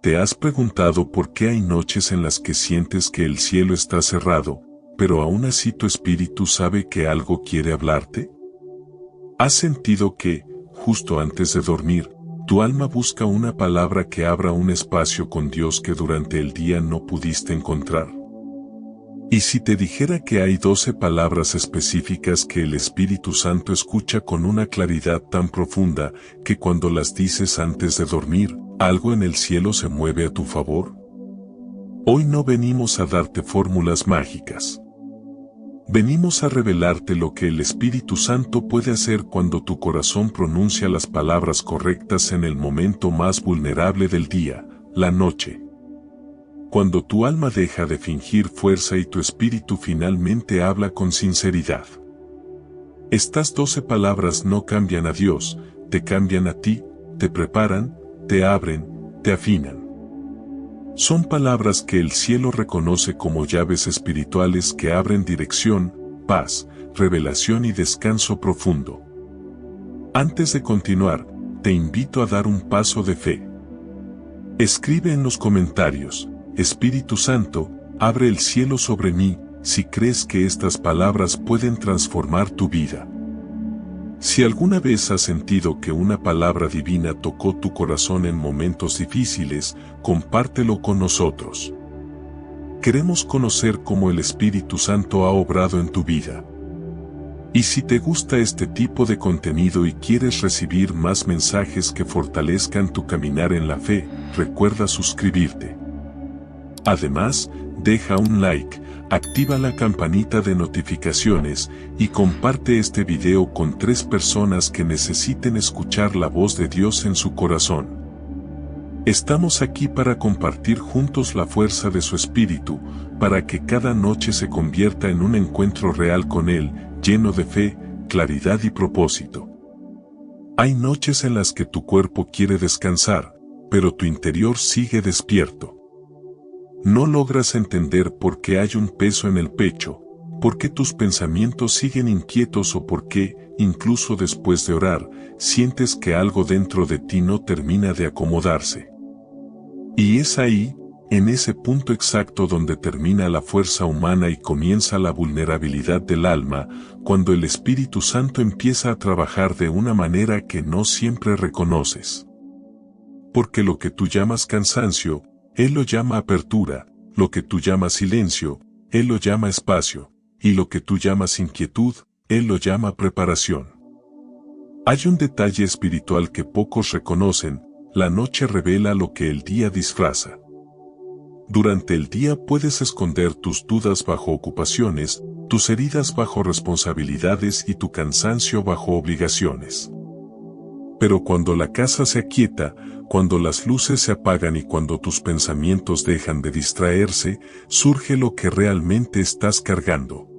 ¿Te has preguntado por qué hay noches en las que sientes que el cielo está cerrado, pero aún así tu espíritu sabe que algo quiere hablarte? ¿Has sentido que, justo antes de dormir, tu alma busca una palabra que abra un espacio con Dios que durante el día no pudiste encontrar? Y si te dijera que hay 12 palabras específicas que el Espíritu Santo escucha con una claridad tan profunda que cuando las dices antes de dormir, algo en el cielo se mueve a tu favor? Hoy no venimos a darte fórmulas mágicas. Venimos a revelarte lo que el Espíritu Santo puede hacer cuando tu corazón pronuncia las palabras correctas en el momento más vulnerable del día, la noche. Cuando tu alma deja de fingir fuerza y tu espíritu finalmente habla con sinceridad. Estas 12 palabras no cambian a Dios, te cambian a ti, te preparan, te abren, te afinan. Son palabras que el cielo reconoce como llaves espirituales que abren dirección, paz, revelación y descanso profundo. Antes de continuar, te invito a dar un paso de fe. Escribe en los comentarios: Espíritu Santo, abre el cielo sobre mí, si crees que estas palabras pueden transformar tu vida. Si alguna vez has sentido que una palabra divina tocó tu corazón en momentos difíciles, compártelo con nosotros. Queremos conocer cómo el Espíritu Santo ha obrado en tu vida. Y si te gusta este tipo de contenido y quieres recibir más mensajes que fortalezcan tu caminar en la fe, recuerda suscribirte. Además, deja un like, activa la campanita de notificaciones y comparte este video con 3 personas que necesiten escuchar la voz de Dios en su corazón. Estamos aquí para compartir juntos la fuerza de su Espíritu, para que cada noche se convierta en un encuentro real con Él, lleno de fe, claridad y propósito. Hay noches en las que tu cuerpo quiere descansar, pero tu interior sigue despierto. No logras entender por qué hay un peso en el pecho, por qué tus pensamientos siguen inquietos o por qué, incluso después de orar, sientes que algo dentro de ti no termina de acomodarse. Y es ahí, en ese punto exacto donde termina la fuerza humana y comienza la vulnerabilidad del alma, cuando el Espíritu Santo empieza a trabajar de una manera que no siempre reconoces. Porque lo que tú llamas cansancio, Él lo llama apertura, lo que tú llamas silencio, Él lo llama espacio, y lo que tú llamas inquietud, Él lo llama preparación. Hay un detalle espiritual que pocos reconocen: la noche revela lo que el día disfraza. Durante el día puedes esconder tus dudas bajo ocupaciones, tus heridas bajo responsabilidades y tu cansancio bajo obligaciones. Pero cuando la casa se aquieta, cuando las luces se apagan y cuando tus pensamientos dejan de distraerse, surge lo que realmente estás cargando.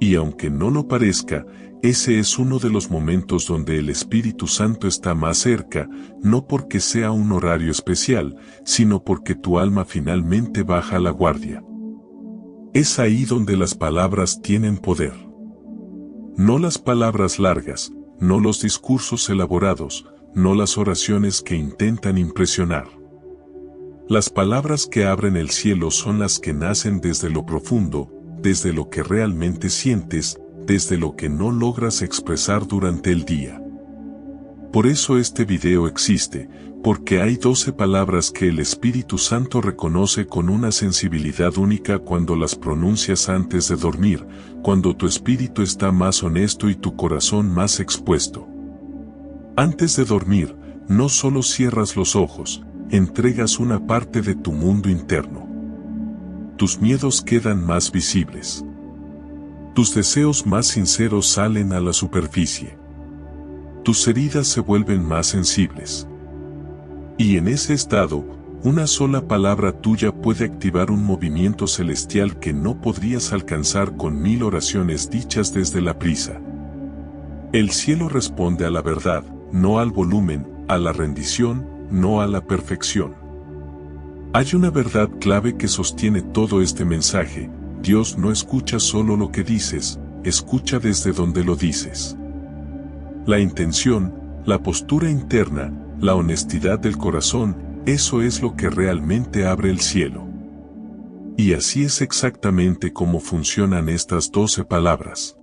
Y aunque no lo parezca, ese es uno de los momentos donde el Espíritu Santo está más cerca, no porque sea un horario especial, sino porque tu alma finalmente baja la guardia. Es ahí donde las palabras tienen poder. No las palabras largas, no los discursos elaborados, no las oraciones que intentan impresionar. Las palabras que abren el cielo son las que nacen desde lo profundo, desde lo que realmente sientes, desde lo que no logras expresar durante el día. Por eso este video existe, porque hay 12 palabras que el Espíritu Santo reconoce con una sensibilidad única cuando las pronuncias antes de dormir, cuando tu espíritu está más honesto y tu corazón más expuesto. Antes de dormir, no solo cierras los ojos, entregas una parte de tu mundo interno. Tus miedos quedan más visibles. Tus deseos más sinceros salen a la superficie. Tus heridas se vuelven más sensibles. Y en ese estado, una sola palabra tuya puede activar un movimiento celestial que no podrías alcanzar con 1000 oraciones dichas desde la prisa. El cielo responde a la verdad, no al volumen, a la rendición, no a la perfección. Hay una verdad clave que sostiene todo este mensaje: Dios no escucha solo lo que dices, escucha desde donde lo dices. La intención, la postura interna, la honestidad del corazón, Eso es lo que realmente abre el cielo. Y así es exactamente como funcionan estas 12 palabras.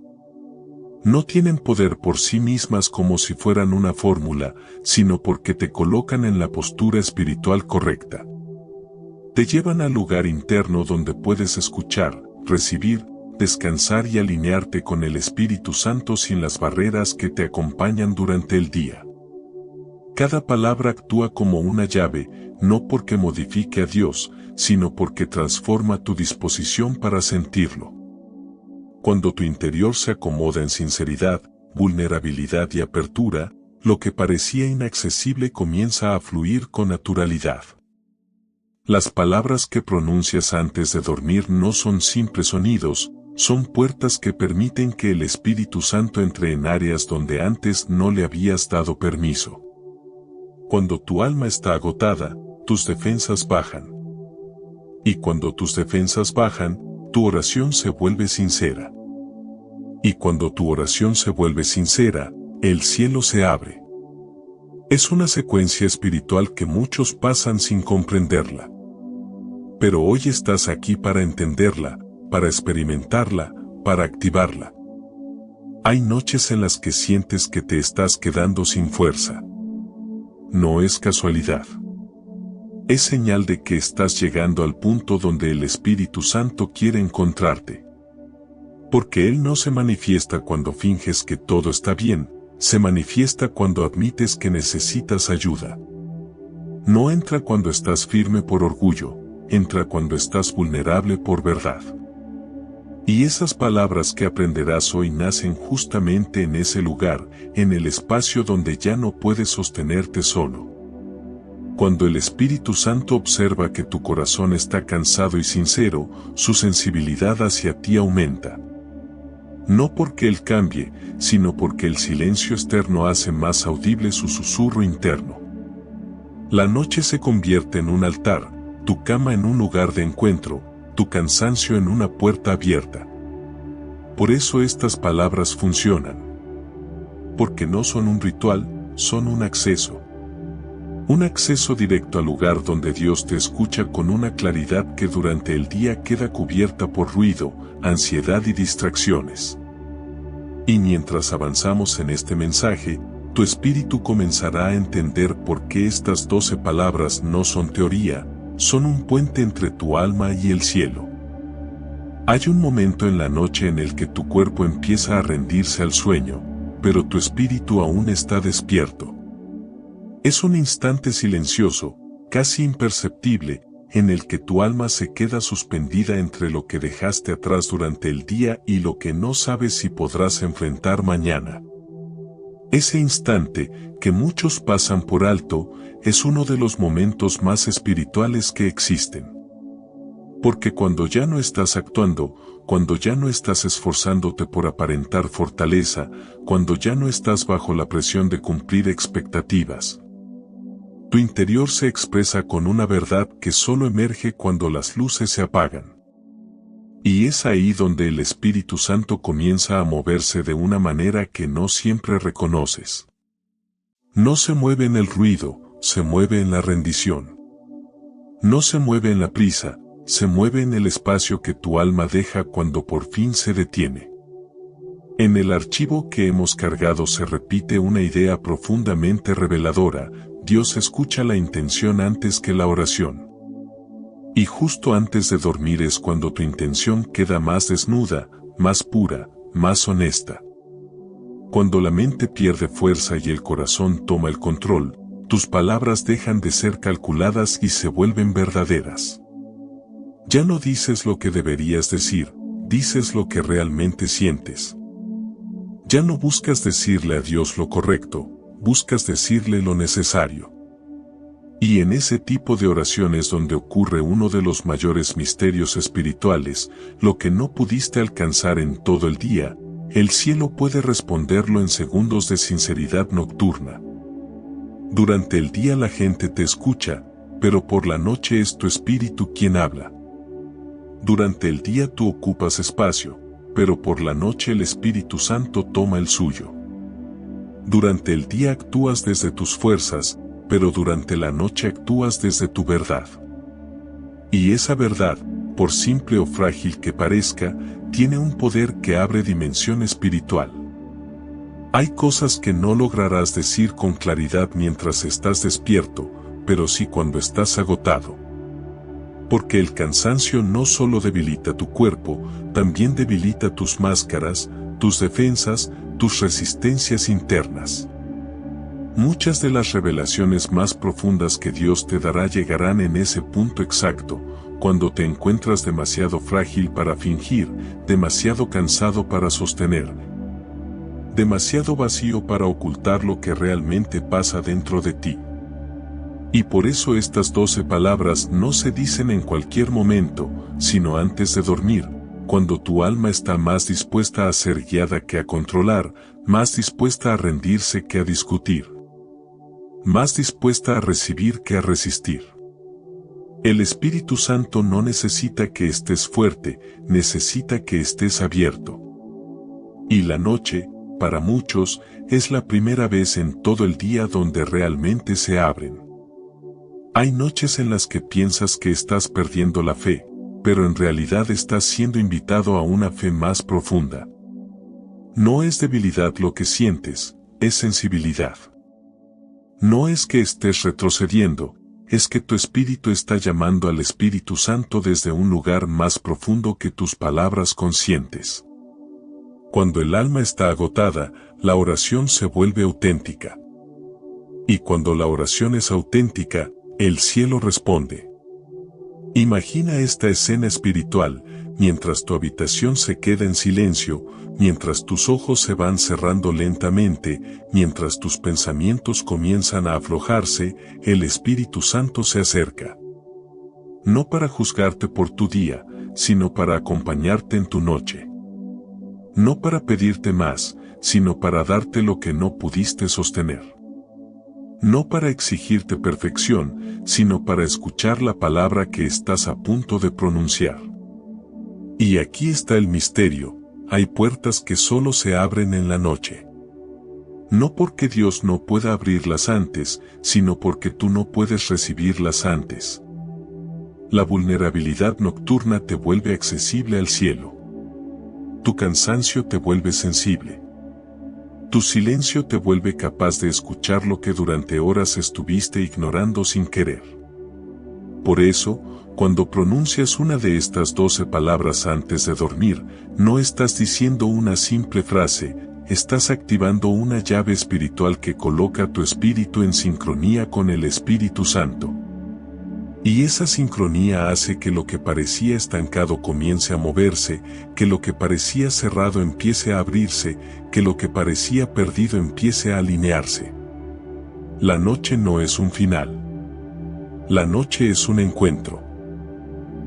No tienen poder por sí mismas como si fueran una fórmula, sino porque te colocan en la postura espiritual correcta. Te llevan al lugar interno donde puedes escuchar, recibir, descansar y alinearte con el Espíritu Santo sin las barreras que te acompañan durante el día. Cada palabra actúa como una llave, no porque modifique a Dios, sino porque transforma tu disposición para sentirlo. Cuando tu interior se acomoda en sinceridad, vulnerabilidad y apertura, lo que parecía inaccesible comienza a fluir con naturalidad. Las palabras que pronuncias antes de dormir no son simples sonidos, son puertas que permiten que el Espíritu Santo entre en áreas donde antes no le habías dado permiso. Cuando tu alma está agotada, tus defensas bajan. Y cuando tus defensas bajan, tu oración se vuelve sincera. Y cuando tu oración se vuelve sincera, el cielo se abre. Es una secuencia espiritual que muchos pasan sin comprenderla. Pero hoy estás aquí para entenderla, para experimentarla, para activarla. Hay noches en las que sientes que te estás quedando sin fuerza. No es casualidad. Es señal de que estás llegando al punto donde el Espíritu Santo quiere encontrarte. Porque Él no se manifiesta cuando finges que todo está bien, se manifiesta cuando admites que necesitas ayuda. No entra cuando estás firme por orgullo, entra cuando estás vulnerable por verdad. Y esas palabras que aprenderás hoy nacen justamente en ese lugar, en el espacio donde ya no puedes sostenerte solo. Cuando el Espíritu Santo observa que tu corazón está cansado y sincero, su sensibilidad hacia ti aumenta. No porque Él cambie, sino porque el silencio externo hace más audible su susurro interno. La noche se convierte en un altar, tu cama en un lugar de encuentro, tu cansancio en una puerta abierta. Por eso estas palabras funcionan. Porque no son un ritual, son un acceso. Un acceso directo al lugar donde Dios te escucha con una claridad que durante el día queda cubierta por ruido, ansiedad y distracciones. Y mientras avanzamos en este mensaje, tu espíritu comenzará a entender por qué estas 12 palabras no son teoría, son un puente entre tu alma y el cielo. Hay un momento en la noche en el que tu cuerpo empieza a rendirse al sueño, pero tu espíritu aún está despierto. Es un instante silencioso, casi imperceptible, en el que tu alma se queda suspendida entre lo que dejaste atrás durante el día y lo que no sabes si podrás enfrentar mañana. Ese instante, que muchos pasan por alto, es uno de los momentos más espirituales que existen. Porque cuando ya no estás actuando, cuando ya no estás esforzándote por aparentar fortaleza, cuando ya no estás bajo la presión de cumplir expectativas, tu interior se expresa con una verdad que solo emerge cuando las luces se apagan. Y es ahí donde el Espíritu Santo comienza a moverse de una manera que no siempre reconoces. No se mueve en el ruido, se mueve en la rendición. No se mueve en la prisa, se mueve en el espacio que tu alma deja cuando por fin se detiene. En el archivo que hemos cargado se repite una idea profundamente reveladora: Dios escucha la intención antes que la oración. Y justo antes de dormir es cuando tu intención queda más desnuda, más pura, más honesta. Cuando la mente pierde fuerza y el corazón toma el control, tus palabras dejan de ser calculadas y se vuelven verdaderas. Ya no dices lo que deberías decir, dices lo que realmente sientes. Ya no buscas decirle a Dios lo correcto, buscas decirle lo necesario. Y en ese tipo de oraciones donde ocurre uno de los mayores misterios espirituales, lo que no pudiste alcanzar en todo el día, el cielo puede responderlo en segundos de sinceridad nocturna. Durante el día la gente te escucha, pero por la noche es tu espíritu quien habla. Durante el día tú ocupas espacio, pero por la noche el Espíritu Santo toma el suyo. Durante el día actúas desde tus fuerzas, pero durante la noche actúas desde tu verdad. Y esa verdad, por simple o frágil que parezca, tiene un poder que abre dimensión espiritual. Hay cosas que no lograrás decir con claridad mientras estás despierto, pero sí cuando estás agotado. Porque el cansancio no solo debilita tu cuerpo, también debilita tus máscaras, tus defensas, tus resistencias internas. Muchas de las revelaciones más profundas que Dios te dará llegarán en ese punto exacto, cuando te encuentras demasiado frágil para fingir, demasiado cansado para sostener, demasiado vacío para ocultar lo que realmente pasa dentro de ti. Y por eso estas 12 palabras no se dicen en cualquier momento, sino antes de dormir, cuando tu alma está más dispuesta a ser guiada que a controlar, más dispuesta a rendirse que a discutir, más dispuesta a recibir que a resistir. El Espíritu Santo no necesita que estés fuerte, necesita que estés abierto. Y la noche, para muchos, es la primera vez en todo el día donde realmente se abren. Hay noches en las que piensas que estás perdiendo la fe, pero en realidad estás siendo invitado a una fe más profunda. No es debilidad lo que sientes, es sensibilidad. No es que estés retrocediendo, es que tu espíritu está llamando al Espíritu Santo desde un lugar más profundo que tus palabras conscientes. Cuando el alma está agotada, la oración se vuelve auténtica. Y cuando la oración es auténtica, el cielo responde. Imagina esta escena espiritual, mientras tu habitación se queda en silencio, mientras tus ojos se van cerrando lentamente, mientras tus pensamientos comienzan a aflojarse, el Espíritu Santo se acerca. No para juzgarte por tu día, sino para acompañarte en tu noche. No para pedirte más, sino para darte lo que no pudiste sostener. No para exigirte perfección, sino para escuchar la palabra que estás a punto de pronunciar. Y aquí está el misterio, hay puertas que solo se abren en la noche. No porque Dios no pueda abrirlas antes, sino porque tú no puedes recibirlas antes. La vulnerabilidad nocturna te vuelve accesible al cielo. Tu cansancio te vuelve sensible. Tu silencio te vuelve capaz de escuchar lo que durante horas estuviste ignorando sin querer. Por eso, cuando pronuncias una de estas 12 palabras antes de dormir, no estás diciendo una simple frase, estás activando una llave espiritual que coloca tu espíritu en sincronía con el Espíritu Santo. Y esa sincronía hace que lo que parecía estancado comience a moverse, que lo que parecía cerrado empiece a abrirse, que lo que parecía perdido empiece a alinearse. La noche no es un final. La noche es un encuentro.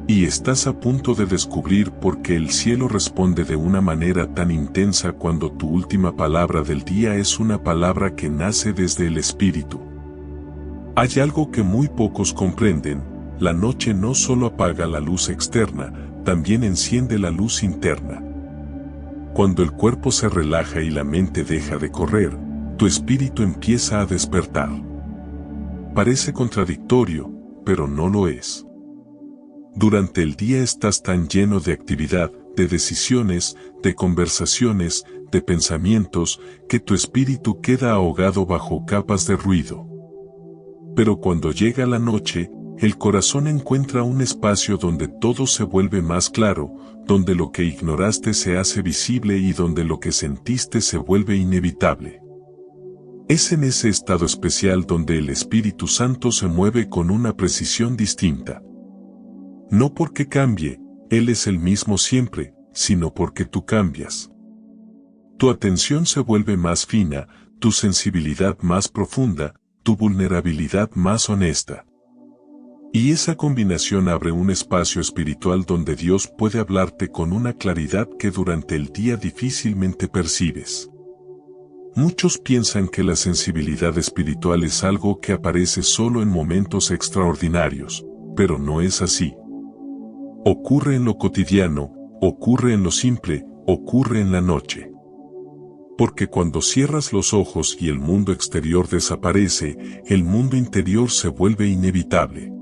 Y estás a punto de descubrir por qué el cielo responde de una manera tan intensa cuando tu última palabra del día es una palabra que nace desde el Espíritu. Hay algo que muy pocos comprenden, la noche no solo apaga la luz externa, también enciende la luz interna. Cuando el cuerpo se relaja y la mente deja de correr, tu espíritu empieza a despertar. Parece contradictorio, pero no lo es. Durante el día estás tan lleno de actividad, de decisiones, de conversaciones, de pensamientos, que tu espíritu queda ahogado bajo capas de ruido. Pero cuando llega la noche, el corazón encuentra un espacio donde todo se vuelve más claro, donde lo que ignoraste se hace visible y donde lo que sentiste se vuelve inevitable. Es en ese estado especial donde el Espíritu Santo se mueve con una precisión distinta. No porque cambie, Él es el mismo siempre, sino porque tú cambias. Tu atención se vuelve más fina, tu sensibilidad más profunda, tu vulnerabilidad más honesta. Y esa combinación abre un espacio espiritual donde Dios puede hablarte con una claridad que durante el día difícilmente percibes. Muchos piensan que la sensibilidad espiritual es algo que aparece solo en momentos extraordinarios, pero no es así. Ocurre en lo cotidiano, ocurre en lo simple, ocurre en la noche. Porque cuando cierras los ojos y el mundo exterior desaparece, el mundo interior se vuelve inevitable.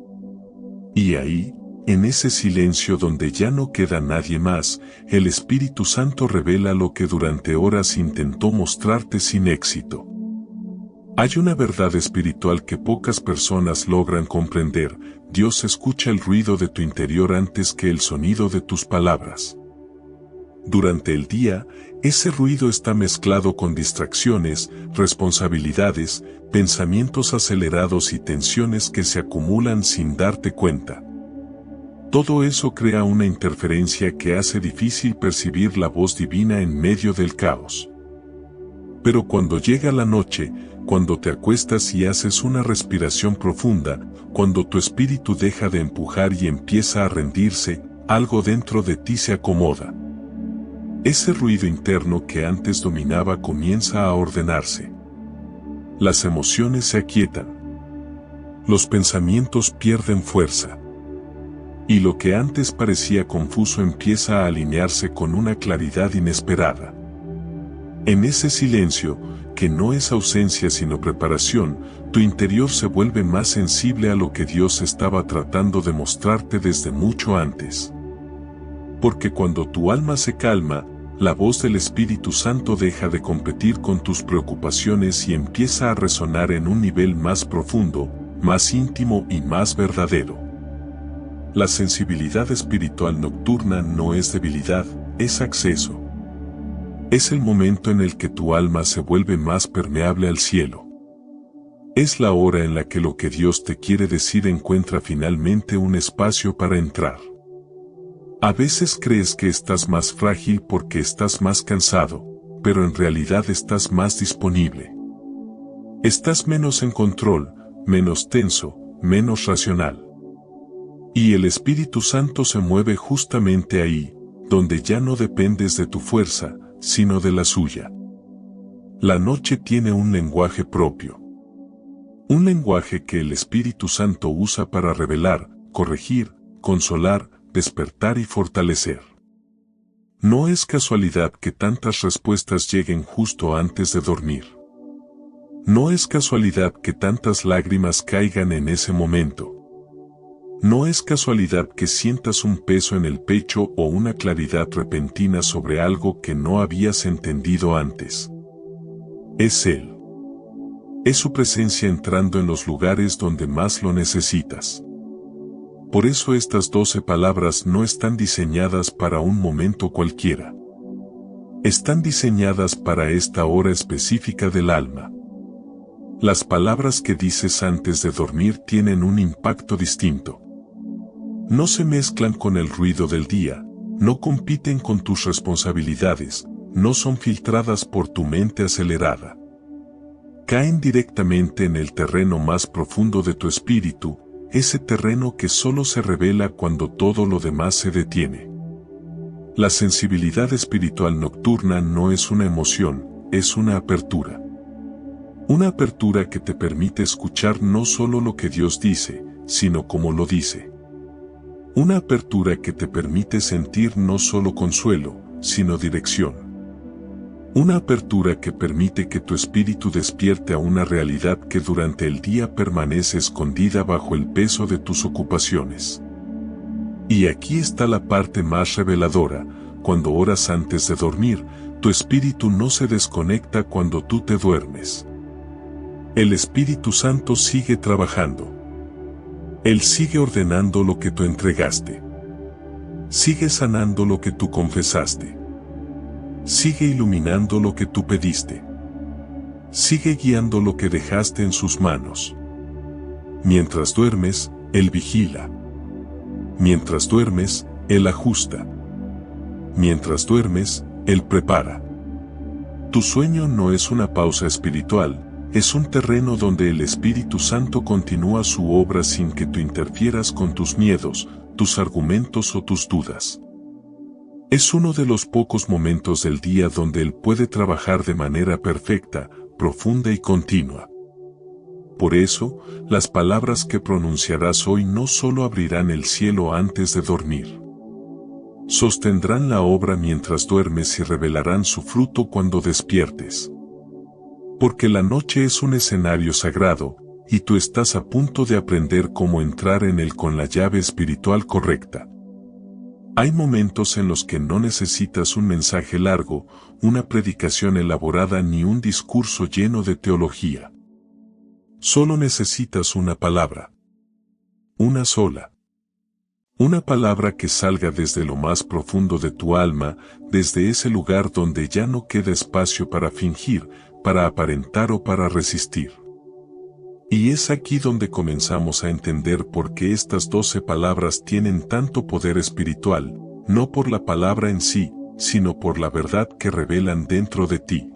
Y ahí, en ese silencio donde ya no queda nadie más, el Espíritu Santo revela lo que durante horas intentó mostrarte sin éxito. Hay una verdad espiritual que pocas personas logran comprender: Dios escucha el ruido de tu interior antes que el sonido de tus palabras. Durante el día, ese ruido está mezclado con distracciones, responsabilidades, pensamientos acelerados y tensiones que se acumulan sin darte cuenta. Todo eso crea una interferencia que hace difícil percibir la voz divina en medio del caos. Pero cuando llega la noche, cuando te acuestas y haces una respiración profunda, cuando tu espíritu deja de empujar y empieza a rendirse, algo dentro de ti se acomoda. Ese ruido interno que antes dominaba comienza a ordenarse. Las emociones se aquietan. Los pensamientos pierden fuerza. Y lo que antes parecía confuso empieza a alinearse con una claridad inesperada. En ese silencio, que no es ausencia sino preparación, tu interior se vuelve más sensible a lo que Dios estaba tratando de mostrarte desde mucho antes. Porque cuando tu alma se calma, la voz del Espíritu Santo deja de competir con tus preocupaciones y empieza a resonar en un nivel más profundo, más íntimo y más verdadero. La sensibilidad espiritual nocturna no es debilidad, es acceso. Es el momento en el que tu alma se vuelve más permeable al cielo. Es la hora en la que lo que Dios te quiere decir encuentra finalmente un espacio para entrar. A veces crees que estás más frágil porque estás más cansado, pero en realidad estás más disponible. Estás menos en control, menos tenso, menos racional. Y el Espíritu Santo se mueve justamente ahí, donde ya no dependes de tu fuerza, sino de la suya. La noche tiene un lenguaje propio. Un lenguaje que el Espíritu Santo usa para revelar, corregir, consolar, despertar y fortalecer. No es casualidad que tantas respuestas lleguen justo antes de dormir. No es casualidad que tantas lágrimas caigan en ese momento. No es casualidad que sientas un peso en el pecho o una claridad repentina sobre algo que no habías entendido antes. Es Él. Es su presencia entrando en los lugares donde más lo necesitas. Por eso estas 12 palabras no están diseñadas para un momento cualquiera. Están diseñadas para esta hora específica del alma. Las palabras que dices antes de dormir tienen un impacto distinto. No se mezclan con el ruido del día, no compiten con tus responsabilidades, no son filtradas por tu mente acelerada. Caen directamente en el terreno más profundo de tu espíritu, ese terreno que solo se revela cuando todo lo demás se detiene. La sensibilidad espiritual nocturna no es una emoción, es una apertura. Una apertura que te permite escuchar no solo lo que Dios dice, sino cómo lo dice. Una apertura que te permite sentir no solo consuelo, sino dirección. Una apertura que permite que tu espíritu despierte a una realidad que durante el día permanece escondida bajo el peso de tus ocupaciones. Y aquí está la parte más reveladora: cuando horas antes de dormir, tu espíritu no se desconecta cuando tú te duermes. El Espíritu Santo sigue trabajando. Él sigue ordenando lo que tú entregaste. Sigue sanando lo que tú confesaste. Sigue iluminando lo que tú pediste. Sigue guiando lo que dejaste en sus manos. Mientras duermes, Él vigila. Mientras duermes, Él ajusta. Mientras duermes, Él prepara. Tu sueño no es una pausa espiritual, es un terreno donde el Espíritu Santo continúa su obra sin que tú interfieras con tus miedos, tus argumentos o tus dudas. Es uno de los pocos momentos del día donde Él puede trabajar de manera perfecta, profunda y continua. Por eso, las palabras que pronunciarás hoy no solo abrirán el cielo antes de dormir. Sostendrán la obra mientras duermes y revelarán su fruto cuando despiertes. Porque la noche es un escenario sagrado, y tú estás a punto de aprender cómo entrar en él con la llave espiritual correcta. Hay momentos en los que no necesitas un mensaje largo, una predicación elaborada ni un discurso lleno de teología. Solo necesitas una palabra. Una sola. Una palabra que salga desde lo más profundo de tu alma, desde ese lugar donde ya no queda espacio para fingir, para aparentar o para resistir. Y es aquí donde comenzamos a entender por qué estas 12 palabras tienen tanto poder espiritual, no por la palabra en sí, sino por la verdad que revelan dentro de ti.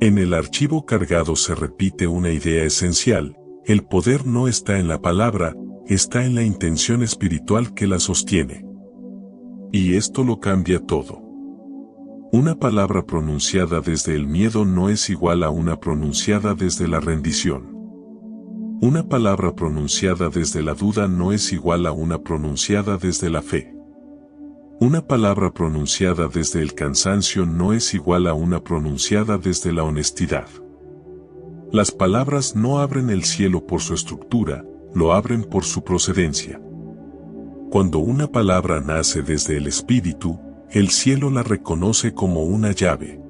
En el archivo cargado se repite una idea esencial: el poder no está en la palabra, está en la intención espiritual que la sostiene. Y esto lo cambia todo. Una palabra pronunciada desde el miedo no es igual a una pronunciada desde la rendición. Una palabra pronunciada desde la duda no es igual a una pronunciada desde la fe. Una palabra pronunciada desde el cansancio no es igual a una pronunciada desde la honestidad. Las palabras no abren el cielo por su estructura, lo abren por su procedencia. Cuando una palabra nace desde el Espíritu, el cielo la reconoce como una llave.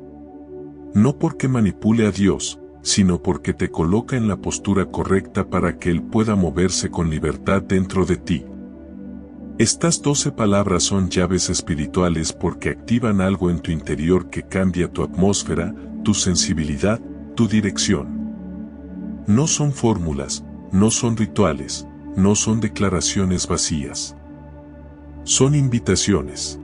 No porque manipule a Dios, sino porque te coloca en la postura correcta para que Él pueda moverse con libertad dentro de ti. Estas 12 palabras son llaves espirituales porque activan algo en tu interior que cambia tu atmósfera, tu sensibilidad, tu dirección. No son fórmulas, no son rituales, no son declaraciones vacías. Son invitaciones.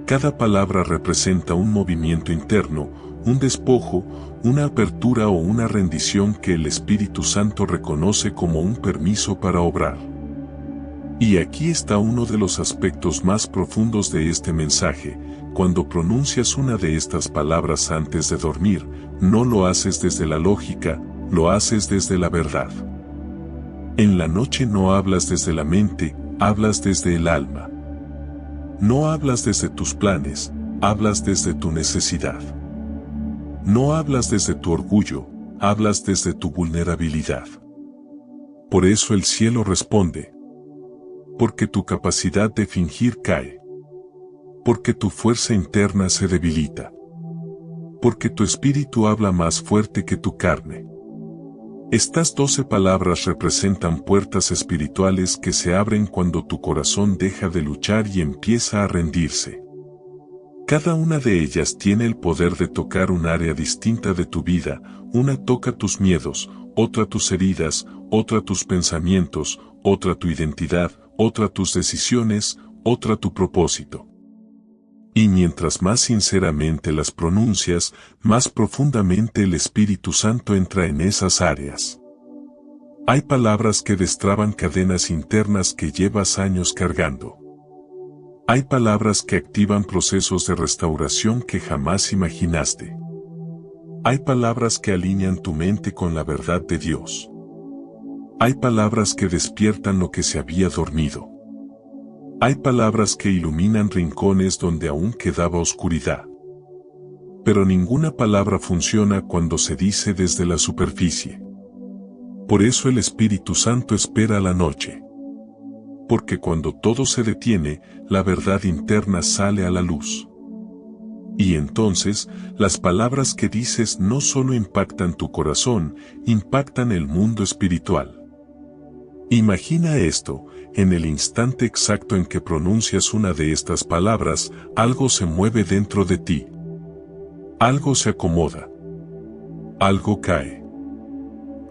Cada palabra representa un movimiento interno, un despojo, una apertura o una rendición que el Espíritu Santo reconoce como un permiso para obrar. Y aquí está uno de los aspectos más profundos de este mensaje: cuando pronuncias una de estas palabras antes de dormir, no lo haces desde la lógica, lo haces desde la verdad. En la noche no hablas desde la mente, hablas desde el alma. No hablas desde tus planes, hablas desde tu necesidad. No hablas desde tu orgullo, hablas desde tu vulnerabilidad. Por eso el cielo responde. Porque tu capacidad de fingir cae. Porque tu fuerza interna se debilita. Porque tu espíritu habla más fuerte que tu carne. Estas 12 palabras representan puertas espirituales que se abren cuando tu corazón deja de luchar y empieza a rendirse. Cada una de ellas tiene el poder de tocar un área distinta de tu vida: una toca tus miedos, otra tus heridas, otra tus pensamientos, otra tu identidad, otra tus decisiones, otra tu propósito. Y mientras más sinceramente las pronuncias, más profundamente el Espíritu Santo entra en esas áreas. Hay palabras que destraban cadenas internas que llevas años cargando. Hay palabras que activan procesos de restauración que jamás imaginaste. Hay palabras que alinean tu mente con la verdad de Dios. Hay palabras que despiertan lo que se había dormido. Hay palabras que iluminan rincones donde aún quedaba oscuridad. Pero ninguna palabra funciona cuando se dice desde la superficie. Por eso el Espíritu Santo espera la noche. Porque cuando todo se detiene, la verdad interna sale a la luz. Y entonces, las palabras que dices no solo impactan tu corazón, impactan el mundo espiritual. Imagina esto: en el instante exacto en que pronuncias una de estas palabras, algo se mueve dentro de ti. Algo se acomoda. Algo cae.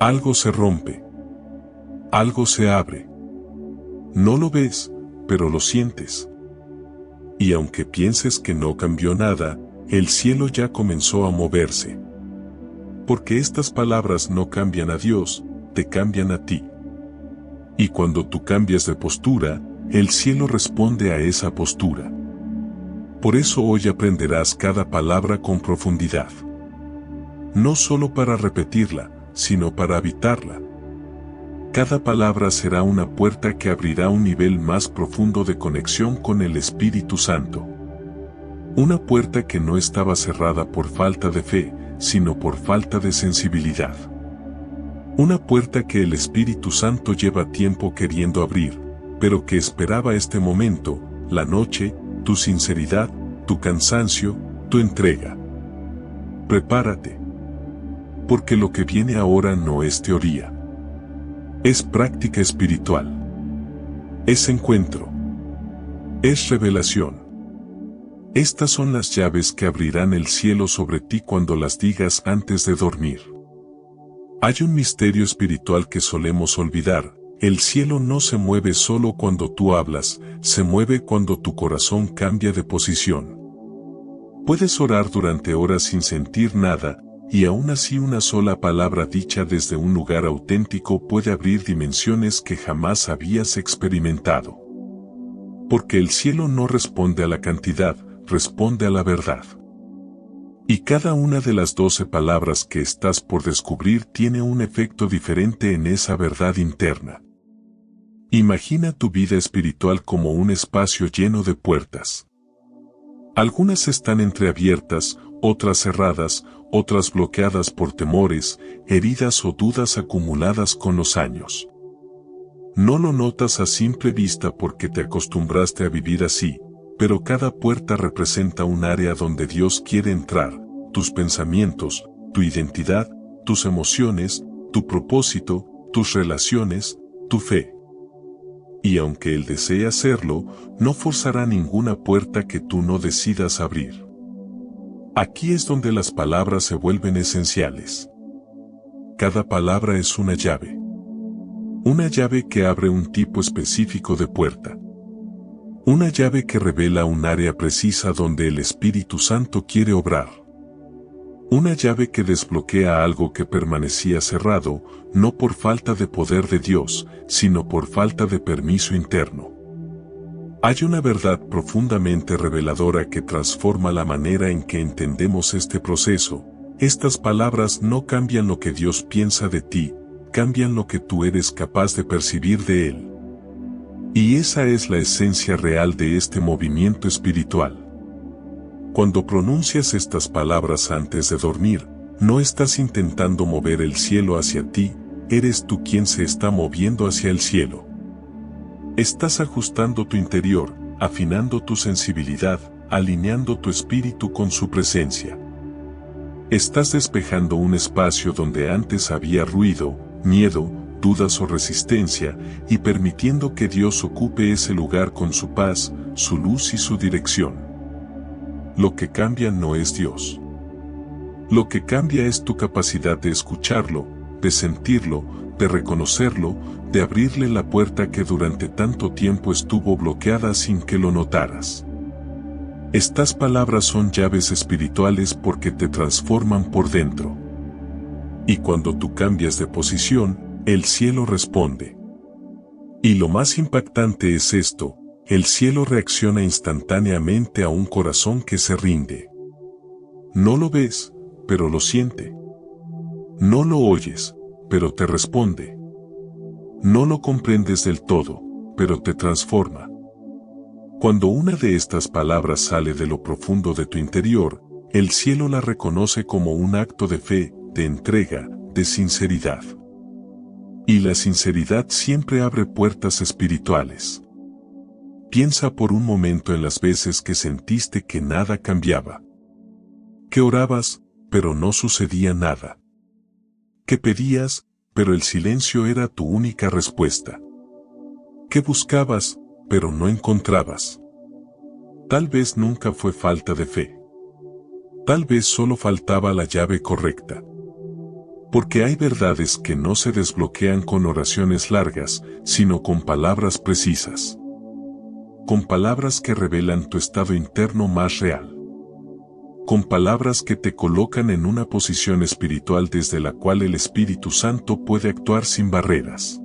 Algo se rompe. Algo se abre. No lo ves, pero lo sientes. Y aunque pienses que no cambió nada, el cielo ya comenzó a moverse. Porque estas palabras no cambian a Dios, te cambian a ti. Y cuando tú cambias de postura, el cielo responde a esa postura. Por eso hoy aprenderás cada palabra con profundidad. No solo para repetirla, sino para habitarla. Cada palabra será una puerta que abrirá un nivel más profundo de conexión con el Espíritu Santo. Una puerta que no estaba cerrada por falta de fe, sino por falta de sensibilidad. Una puerta que el Espíritu Santo lleva tiempo queriendo abrir, pero que esperaba este momento, la noche, tu sinceridad, tu cansancio, tu entrega. Prepárate. Porque lo que viene ahora no es teoría. Es práctica espiritual. Es encuentro. Es revelación. Estas son las llaves que abrirán el cielo sobre ti cuando las digas antes de dormir. Hay un misterio espiritual que solemos olvidar. El cielo no se mueve solo cuando tú hablas, se mueve cuando tu corazón cambia de posición. Puedes orar durante horas sin sentir nada, y aún así una sola palabra dicha desde un lugar auténtico puede abrir dimensiones que jamás habías experimentado. Porque el cielo no responde a la cantidad, responde a la verdad. Y cada una de las 12 palabras que estás por descubrir tiene un efecto diferente en esa verdad interna. Imagina tu vida espiritual como un espacio lleno de puertas. Algunas están entreabiertas, otras cerradas, otras bloqueadas por temores, heridas o dudas acumuladas con los años. No lo notas a simple vista porque te acostumbraste a vivir así, pero cada puerta representa un área donde Dios quiere entrar, tus pensamientos, tu identidad, tus emociones, tu propósito, tus relaciones, tu fe. Y aunque Él desee hacerlo, no forzará ninguna puerta que tú no decidas abrir. Aquí es donde las palabras se vuelven esenciales. Cada palabra es una llave. Una llave que abre un tipo específico de puerta. Una llave que revela un área precisa donde el Espíritu Santo quiere obrar. Una llave que desbloquea algo que permanecía cerrado, no por falta de poder de Dios, sino por falta de permiso interno. Hay una verdad profundamente reveladora que transforma la manera en que entendemos este proceso. Estas palabras no cambian lo que Dios piensa de ti, cambian lo que tú eres capaz de percibir de Él. Y esa es la esencia real de este movimiento espiritual. Cuando pronuncias estas palabras antes de dormir, no estás intentando mover el cielo hacia ti, eres tú quien se está moviendo hacia el cielo. Estás ajustando tu interior, afinando tu sensibilidad, alineando tu espíritu con su presencia. Estás despejando un espacio donde antes había ruido, miedo, dudas o resistencia, y permitiendo que Dios ocupe ese lugar con su paz, su luz y su dirección. Lo que cambia no es Dios. Lo que cambia es tu capacidad de escucharlo, de sentirlo, de reconocerlo, de abrirle la puerta que durante tanto tiempo estuvo bloqueada sin que lo notaras. Estas palabras son llaves espirituales porque te transforman por dentro. Y cuando tú cambias de posición, el cielo responde. Y lo más impactante es esto, el cielo reacciona instantáneamente a un corazón que se rinde. No lo ves, pero lo siente. No lo oyes, pero te responde. No lo comprendes del todo, pero te transforma. Cuando una de estas palabras sale de lo profundo de tu interior, el cielo la reconoce como un acto de fe, de entrega, de sinceridad. Y la sinceridad siempre abre puertas espirituales. Piensa por un momento en las veces que sentiste que nada cambiaba. Que orabas, pero no sucedía nada. Que pedías, pero el silencio era tu única respuesta. Que buscabas, pero no encontrabas. Tal vez nunca fue falta de fe. Tal vez solo faltaba la llave correcta. Porque hay verdades que no se desbloquean con oraciones largas, sino con palabras precisas. Con palabras que revelan tu estado interno más real. Con palabras que te colocan en una posición espiritual desde la cual el Espíritu Santo puede actuar sin barreras.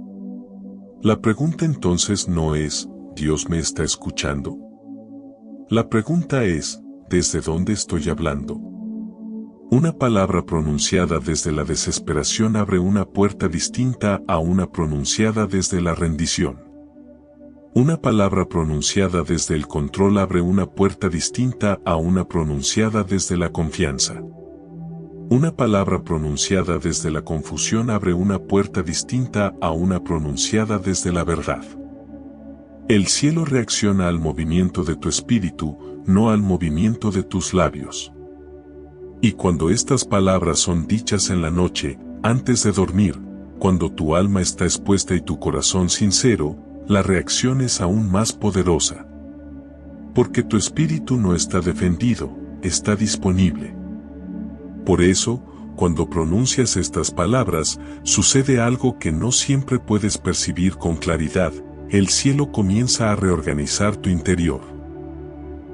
La pregunta entonces no es, ¿Dios me está escuchando? La pregunta es, ¿desde dónde estoy hablando? Una palabra pronunciada desde la desesperación abre una puerta distinta a una pronunciada desde la rendición. Una palabra pronunciada desde el control abre una puerta distinta a una pronunciada desde la confianza. Una palabra pronunciada desde la confusión abre una puerta distinta a una pronunciada desde la verdad. El cielo reacciona al movimiento de tu espíritu, no al movimiento de tus labios. Y cuando estas palabras son dichas en la noche, antes de dormir, cuando tu alma está expuesta y tu corazón sincero, la reacción es aún más poderosa. Porque tu espíritu no está defendido, está disponible. Por eso, cuando pronuncias estas palabras, sucede algo que no siempre puedes percibir con claridad, el cielo comienza a reorganizar tu interior.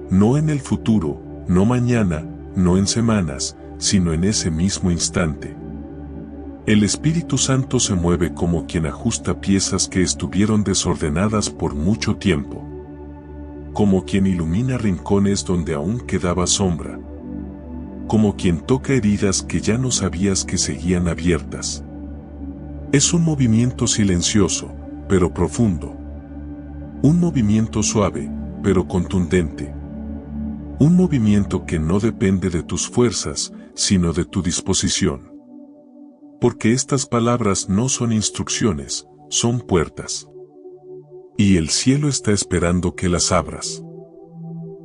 No en el futuro, no mañana, no en semanas, sino en ese mismo instante. El Espíritu Santo se mueve como quien ajusta piezas que estuvieron desordenadas por mucho tiempo. Como quien ilumina rincones donde aún quedaba sombra. Como quien toca heridas que ya no sabías que seguían abiertas. Es un movimiento silencioso, pero profundo. Un movimiento suave, pero contundente. Un movimiento que no depende de tus fuerzas, sino de tu disposición. Porque estas palabras no son instrucciones, son puertas. Y el cielo está esperando que las abras.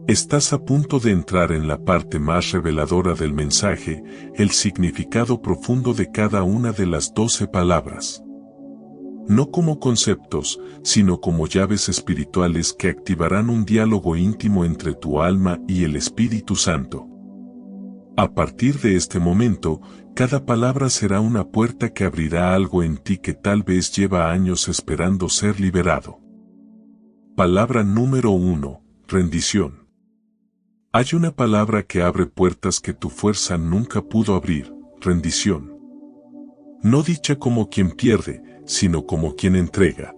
Estás a punto de entrar en la parte más reveladora del mensaje, el significado profundo de cada una de las 12 palabras. No como conceptos, sino como llaves espirituales que activarán un diálogo íntimo entre tu alma y el Espíritu Santo. A partir de este momento, cada palabra será una puerta que abrirá algo en ti que tal vez lleva años esperando ser liberado. Palabra número 1, rendición. Hay una palabra que abre puertas que tu fuerza nunca pudo abrir, rendición. No dicha como quien pierde, sino como quien entrega.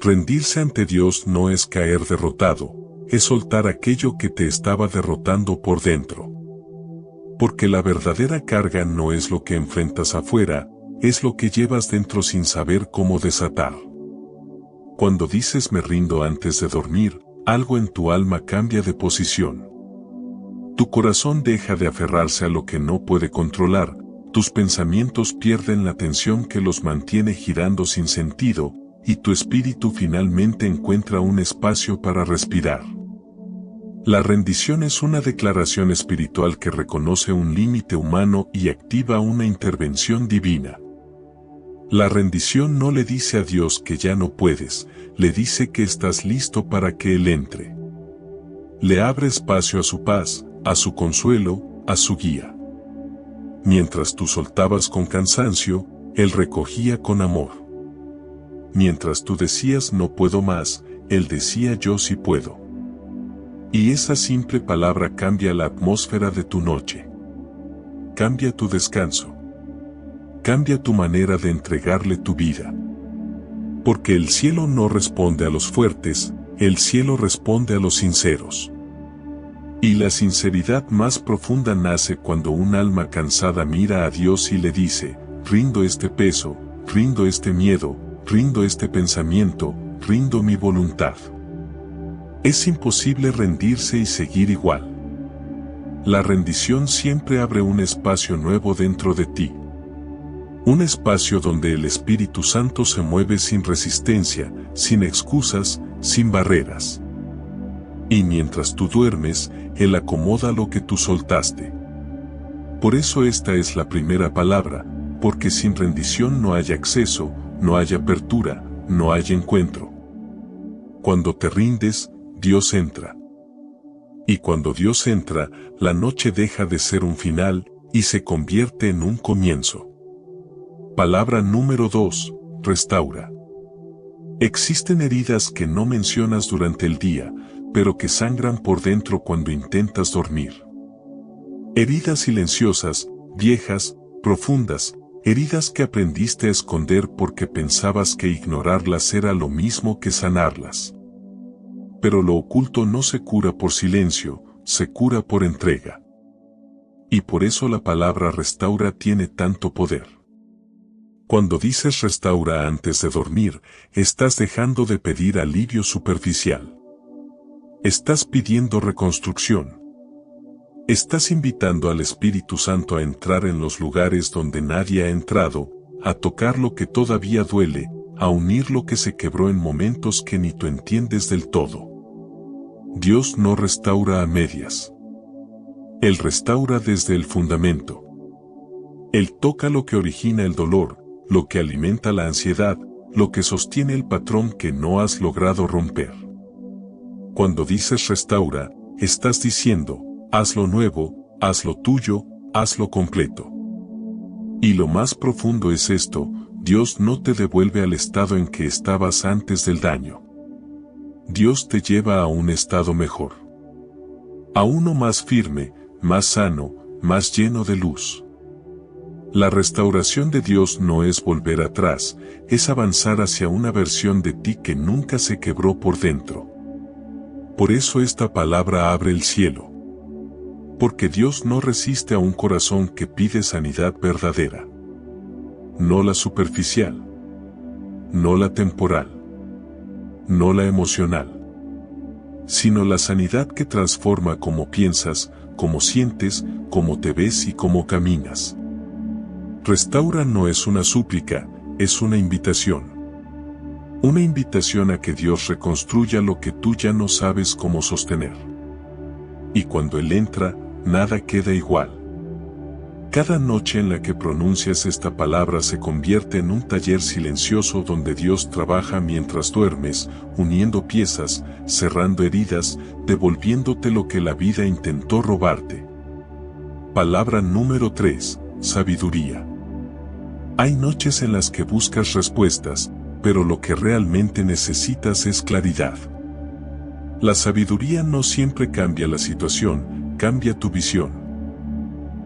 Rendirse ante Dios no es caer derrotado, es soltar aquello que te estaba derrotando por dentro. Porque la verdadera carga no es lo que enfrentas afuera, es lo que llevas dentro sin saber cómo desatar. Cuando dices me rindo antes de dormir, algo en tu alma cambia de posición. Tu corazón deja de aferrarse a lo que no puede controlar, tus pensamientos pierden la tensión que los mantiene girando sin sentido, y tu espíritu finalmente encuentra un espacio para respirar. La rendición es una declaración espiritual que reconoce un límite humano y activa una intervención divina. La rendición no le dice a Dios que ya no puedes, le dice que estás listo para que Él entre. Le abre espacio a su paz, a su consuelo, a su guía. Mientras tú soltabas con cansancio, Él recogía con amor. Mientras tú decías no puedo más, Él decía yo sí puedo. Y esa simple palabra cambia la atmósfera de tu noche. Cambia tu descanso. Cambia tu manera de entregarle tu vida. Porque el cielo no responde a los fuertes, el cielo responde a los sinceros. Y la sinceridad más profunda nace cuando un alma cansada mira a Dios y le dice, rindo este peso, rindo este miedo, rindo este pensamiento, rindo mi voluntad. Es imposible rendirse y seguir igual. La rendición siempre abre un espacio nuevo dentro de ti. Un espacio donde el Espíritu Santo se mueve sin resistencia, sin excusas, sin barreras. Y mientras tú duermes, Él acomoda lo que tú soltaste. Por eso esta es la primera palabra, porque sin rendición no hay acceso, no hay apertura, no hay encuentro. Cuando te rindes, Dios entra. Y cuando Dios entra, la noche deja de ser un final, y se convierte en un comienzo. Palabra número 2, restaura. Existen heridas que no mencionas durante el día, pero que sangran por dentro cuando intentas dormir. Heridas silenciosas, viejas, profundas, heridas que aprendiste a esconder porque pensabas que ignorarlas era lo mismo que sanarlas. Pero lo oculto no se cura por silencio, se cura por entrega. Y por eso la palabra restaura tiene tanto poder. Cuando dices restaura antes de dormir, estás dejando de pedir alivio superficial. Estás pidiendo reconstrucción. Estás invitando al Espíritu Santo a entrar en los lugares donde nadie ha entrado, a tocar lo que todavía duele, a unir lo que se quebró en momentos que ni tú entiendes del todo. Dios no restaura a medias. Él restaura desde el fundamento. Él toca lo que origina el dolor, lo que alimenta la ansiedad, lo que sostiene el patrón que no has logrado romper. Cuando dices restaura, estás diciendo, hazlo nuevo, hazlo tuyo, hazlo completo. Y lo más profundo es esto, Dios no te devuelve al estado en que estabas antes del daño. Dios te lleva a un estado mejor. A uno más firme, más sano, más lleno de luz. La restauración de Dios no es volver atrás, es avanzar hacia una versión de ti que nunca se quebró por dentro. Por eso esta palabra abre el cielo. Porque Dios no resiste a un corazón que pide sanidad verdadera. No la superficial. No la temporal. No la emocional. Sino la sanidad que transforma cómo piensas, cómo sientes, cómo te ves y cómo caminas. Restaura no es una súplica, es una invitación. Una invitación a que Dios reconstruya lo que tú ya no sabes cómo sostener. Y cuando Él entra, nada queda igual. Cada noche en la que pronuncias esta palabra se convierte en un taller silencioso donde Dios trabaja mientras duermes, uniendo piezas, cerrando heridas, devolviéndote lo que la vida intentó robarte. Palabra número 3, sabiduría. Hay noches en las que buscas respuestas, pero lo que realmente necesitas es claridad. La sabiduría no siempre cambia la situación, cambia tu visión.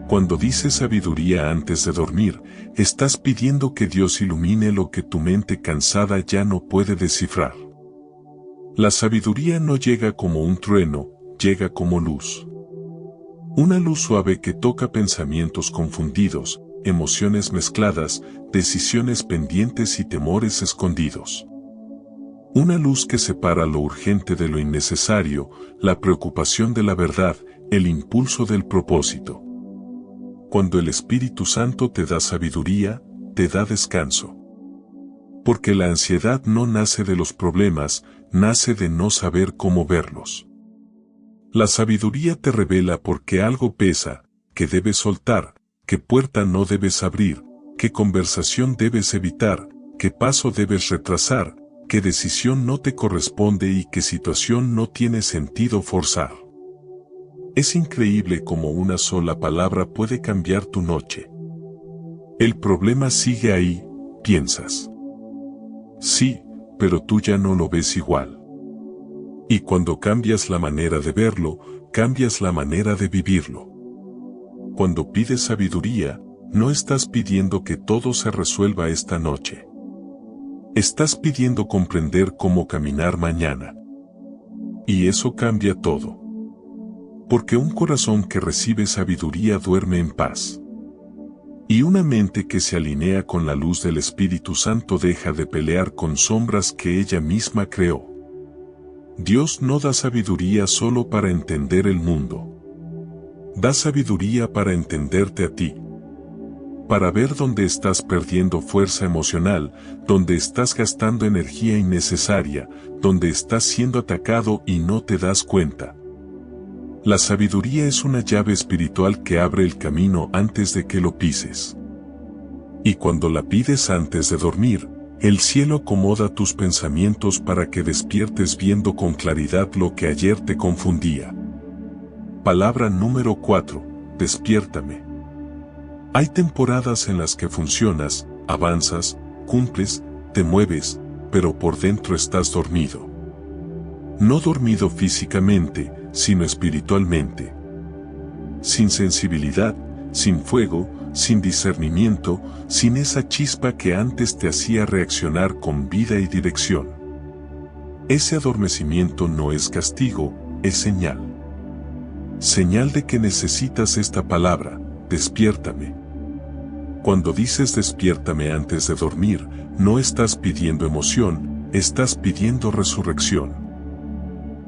Cuando dices sabiduría antes de dormir, estás pidiendo que Dios ilumine lo que tu mente cansada ya no puede descifrar. La sabiduría no llega como un trueno, llega como luz. Una luz suave que toca pensamientos confundidos, emociones mezcladas, decisiones pendientes y temores escondidos. Una luz que separa lo urgente de lo innecesario, la preocupación de la verdad, el impulso del propósito. Cuando el Espíritu Santo te da sabiduría, te da descanso. Porque la ansiedad no nace de los problemas, nace de no saber cómo verlos. La sabiduría te revela por qué algo pesa, que debes soltar, qué puerta no debes abrir, qué conversación debes evitar, qué paso debes retrasar, qué decisión no te corresponde y qué situación no tiene sentido forzar. Es increíble cómo una sola palabra puede cambiar tu noche. El problema sigue ahí, piensas. Sí, pero tú ya no lo ves igual. Y cuando cambias la manera de verlo, cambias la manera de vivirlo. Cuando pides sabiduría, no estás pidiendo que todo se resuelva esta noche. Estás pidiendo comprender cómo caminar mañana. Y eso cambia todo. Porque un corazón que recibe sabiduría duerme en paz. Y una mente que se alinea con la luz del Espíritu Santo deja de pelear con sombras que ella misma creó. Dios no da sabiduría solo para entender el mundo. Da sabiduría para entenderte a ti. Para ver dónde estás perdiendo fuerza emocional, dónde estás gastando energía innecesaria, dónde estás siendo atacado y no te das cuenta. La sabiduría es una llave espiritual que abre el camino antes de que lo pises. Y cuando la pides antes de dormir, el cielo acomoda tus pensamientos para que despiertes viendo con claridad lo que ayer te confundía. Palabra número 4, despiértame. Hay temporadas en las que funcionas, avanzas, cumples, te mueves, pero por dentro estás dormido. No dormido físicamente, sino espiritualmente. Sin sensibilidad, sin fuego, sin discernimiento, sin esa chispa que antes te hacía reaccionar con vida y dirección. Ese adormecimiento no es castigo, es señal. Señal de que necesitas esta palabra, despiértame. Cuando dices despiértame antes de dormir, no estás pidiendo emoción, estás pidiendo resurrección.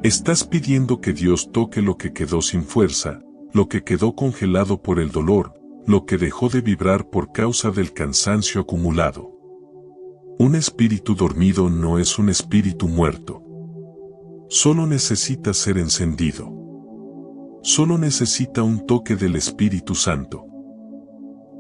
Estás pidiendo que Dios toque lo que quedó sin fuerza, lo que quedó congelado por el dolor, lo que dejó de vibrar por causa del cansancio acumulado. Un espíritu dormido no es un espíritu muerto. Solo necesita ser encendido. Solo necesita un toque del Espíritu Santo.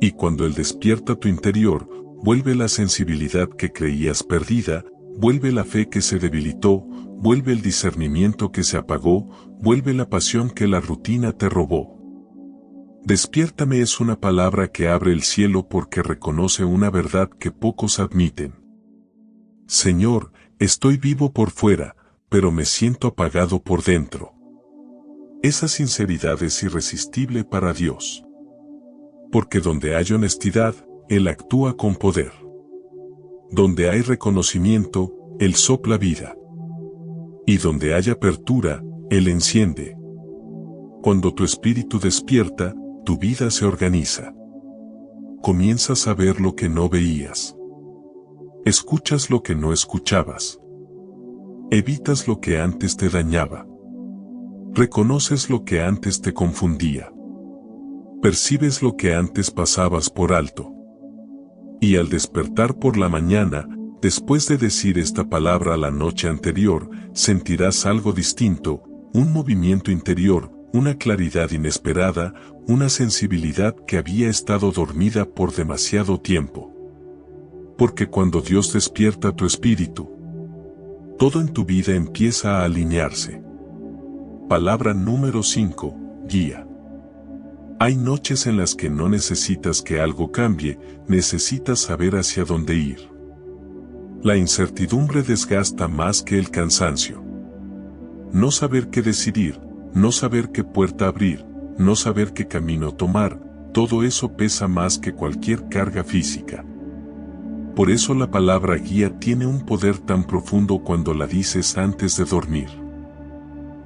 Y cuando Él despierta tu interior, vuelve la sensibilidad que creías perdida, vuelve la fe que se debilitó, vuelve el discernimiento que se apagó, vuelve la pasión que la rutina te robó. Despiértame es una palabra que abre el cielo porque reconoce una verdad que pocos admiten. Señor, estoy vivo por fuera, pero me siento apagado por dentro. Esa sinceridad es irresistible para Dios. Porque donde hay honestidad, Él actúa con poder. Donde hay reconocimiento, Él sopla vida. Y donde hay apertura, Él enciende. Cuando tu espíritu despierta, tu vida se organiza. Comienzas a ver lo que no veías. Escuchas lo que no escuchabas. Evitas lo que antes te dañaba. Reconoces lo que antes te confundía. Percibes lo que antes pasabas por alto. Y al despertar por la mañana, después de decir esta palabra la noche anterior, sentirás algo distinto, un movimiento interior, una claridad inesperada, una sensibilidad que había estado dormida por demasiado tiempo. Porque cuando Dios despierta tu espíritu, todo en tu vida empieza a alinearse. Palabra número 5, guía. Hay noches en las que no necesitas que algo cambie, necesitas saber hacia dónde ir. La incertidumbre desgasta más que el cansancio. No saber qué decidir, no saber qué puerta abrir, no saber qué camino tomar, todo eso pesa más que cualquier carga física. Por eso la palabra guía tiene un poder tan profundo cuando la dices antes de dormir.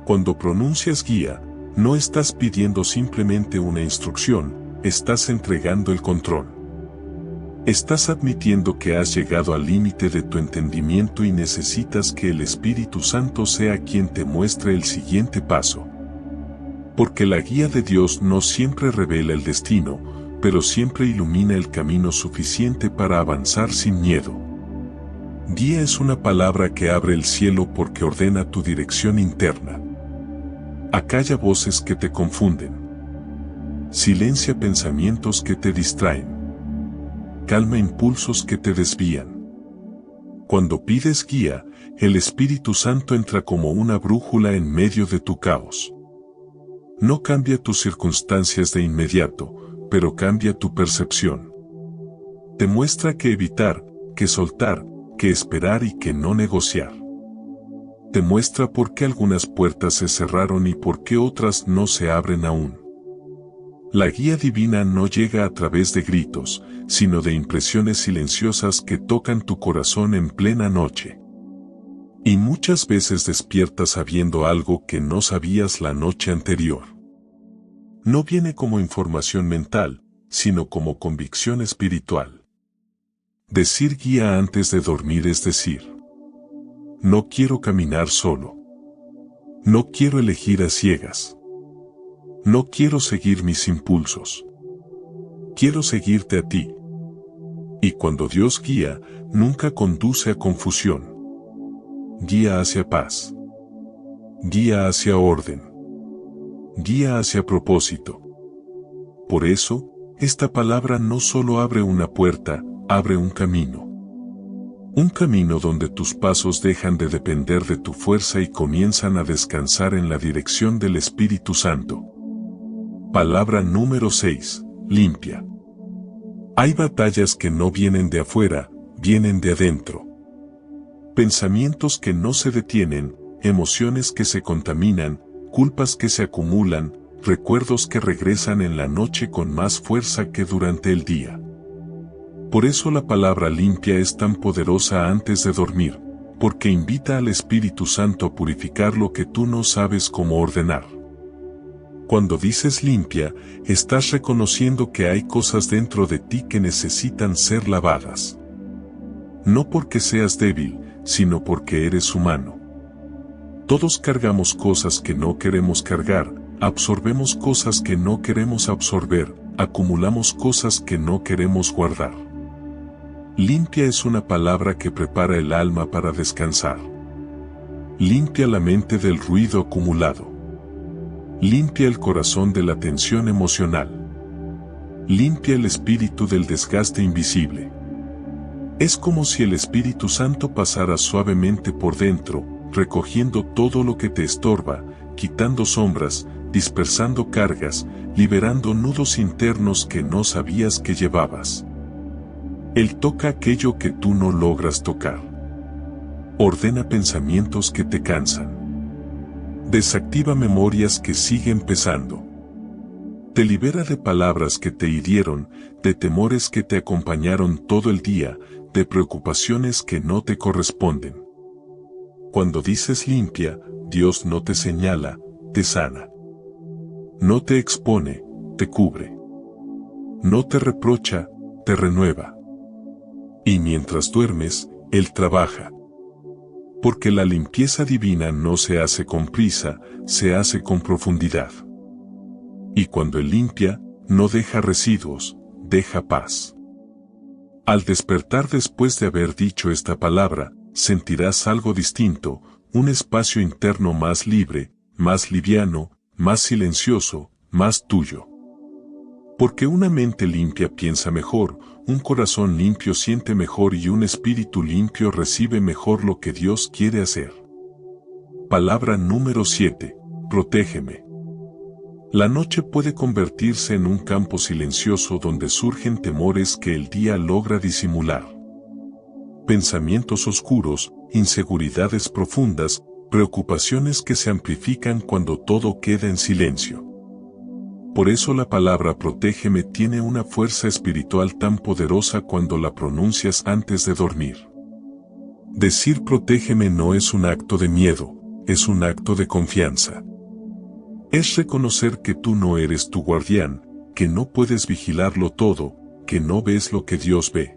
Cuando pronuncias guía, no estás pidiendo simplemente una instrucción, estás entregando el control. Estás admitiendo que has llegado al límite de tu entendimiento y necesitas que el Espíritu Santo sea quien te muestre el siguiente paso. Porque la guía de Dios no siempre revela el destino, pero siempre ilumina el camino suficiente para avanzar sin miedo. Guía es una palabra que abre el cielo porque ordena tu dirección interna. Acalla voces que te confunden. Silencia pensamientos que te distraen. Calma impulsos que te desvían. Cuando pides guía, el Espíritu Santo entra como una brújula en medio de tu caos. No cambia tus circunstancias de inmediato, pero cambia tu percepción. Te muestra qué evitar, qué soltar, qué esperar y qué no negociar. Te muestra por qué algunas puertas se cerraron y por qué otras no se abren aún. La guía divina no llega a través de gritos, sino de impresiones silenciosas que tocan tu corazón en plena noche. Y muchas veces despiertas sabiendo algo que no sabías la noche anterior. No viene como información mental, sino como convicción espiritual. Decir guía antes de dormir es decir: no quiero caminar solo. No quiero elegir a ciegas. No quiero seguir mis impulsos. Quiero seguirte a ti. Y cuando Dios guía, nunca conduce a confusión. Guía hacia paz. Guía hacia orden. Guía hacia propósito. Por eso, esta palabra no solo abre una puerta, abre un camino. Un camino donde tus pasos dejan de depender de tu fuerza y comienzan a descansar en la dirección del Espíritu Santo. Palabra número 6, limpia. Hay batallas que no vienen de afuera, vienen de adentro. Pensamientos que no se detienen, emociones que se contaminan, culpas que se acumulan, recuerdos que regresan en la noche con más fuerza que durante el día. Por eso la palabra limpia es tan poderosa antes de dormir, porque invita al Espíritu Santo a purificar lo que tú no sabes cómo ordenar. Cuando dices limpia, estás reconociendo que hay cosas dentro de ti que necesitan ser lavadas. No porque seas débil, sino porque eres humano. Todos cargamos cosas que no queremos cargar, absorbemos cosas que no queremos absorber, acumulamos cosas que no queremos guardar. Limpia es una palabra que prepara el alma para descansar. Limpia la mente del ruido acumulado. Limpia el corazón de la tensión emocional. Limpia el espíritu del desgaste invisible. Es como si el Espíritu Santo pasara suavemente por dentro, recogiendo todo lo que te estorba, quitando sombras, dispersando cargas, liberando nudos internos que no sabías que llevabas. Él toca aquello que tú no logras tocar. Ordena pensamientos que te cansan. Desactiva memorias que siguen pesando. Te libera de palabras que te hirieron, de temores que te acompañaron todo el día, de preocupaciones que no te corresponden. Cuando dices limpia, Dios no te señala, te sana. No te expone, te cubre. No te reprocha, te renueva. Y mientras duermes, Él trabaja. Porque la limpieza divina no se hace con prisa, se hace con profundidad. Y cuando Él limpia, no deja residuos, deja paz. Al despertar después de haber dicho esta palabra, sentirás algo distinto, un espacio interno más libre, más liviano, más silencioso, más tuyo. Porque una mente limpia piensa mejor, un corazón limpio siente mejor y un espíritu limpio recibe mejor lo que Dios quiere hacer. Palabra número 7. Protégeme. La noche puede convertirse en un campo silencioso donde surgen temores que el día logra disimular. Pensamientos oscuros, inseguridades profundas, preocupaciones que se amplifican cuando todo queda en silencio. Por eso la palabra protégeme tiene una fuerza espiritual tan poderosa cuando la pronuncias antes de dormir. Decir protégeme no es un acto de miedo, es un acto de confianza. Es reconocer que tú no eres tu guardián, que no puedes vigilarlo todo, que no ves lo que Dios ve.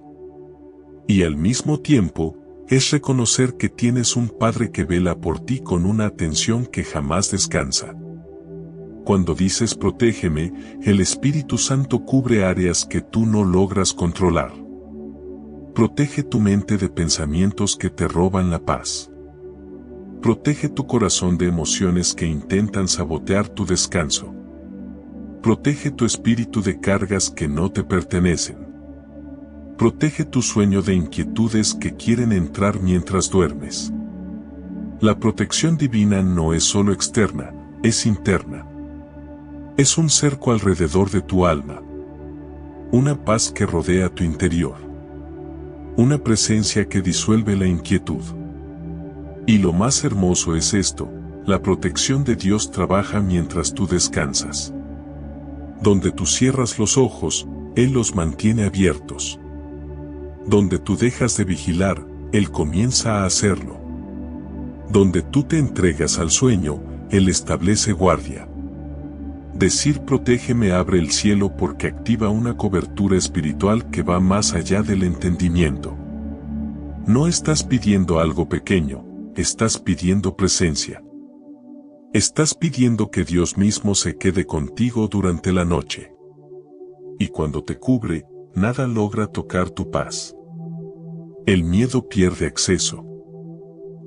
Y al mismo tiempo, es reconocer que tienes un Padre que vela por ti con una atención que jamás descansa. Cuando dices protégeme, el Espíritu Santo cubre áreas que tú no logras controlar. Protege tu mente de pensamientos que te roban la paz. Protege tu corazón de emociones que intentan sabotear tu descanso. Protege tu espíritu de cargas que no te pertenecen. Protege tu sueño de inquietudes que quieren entrar mientras duermes. La protección divina no es solo externa, es interna. Es un cerco alrededor de tu alma. Una paz que rodea tu interior. Una presencia que disuelve la inquietud. Y lo más hermoso es esto, la protección de Dios trabaja mientras tú descansas. Donde tú cierras los ojos, Él los mantiene abiertos. Donde tú dejas de vigilar, Él comienza a hacerlo. Donde tú te entregas al sueño, Él establece guardia. Decir protégeme abre el cielo porque activa una cobertura espiritual que va más allá del entendimiento. No estás pidiendo algo pequeño, estás pidiendo presencia. Estás pidiendo que Dios mismo se quede contigo durante la noche. Y cuando te cubre, nada logra tocar tu paz. El miedo pierde acceso.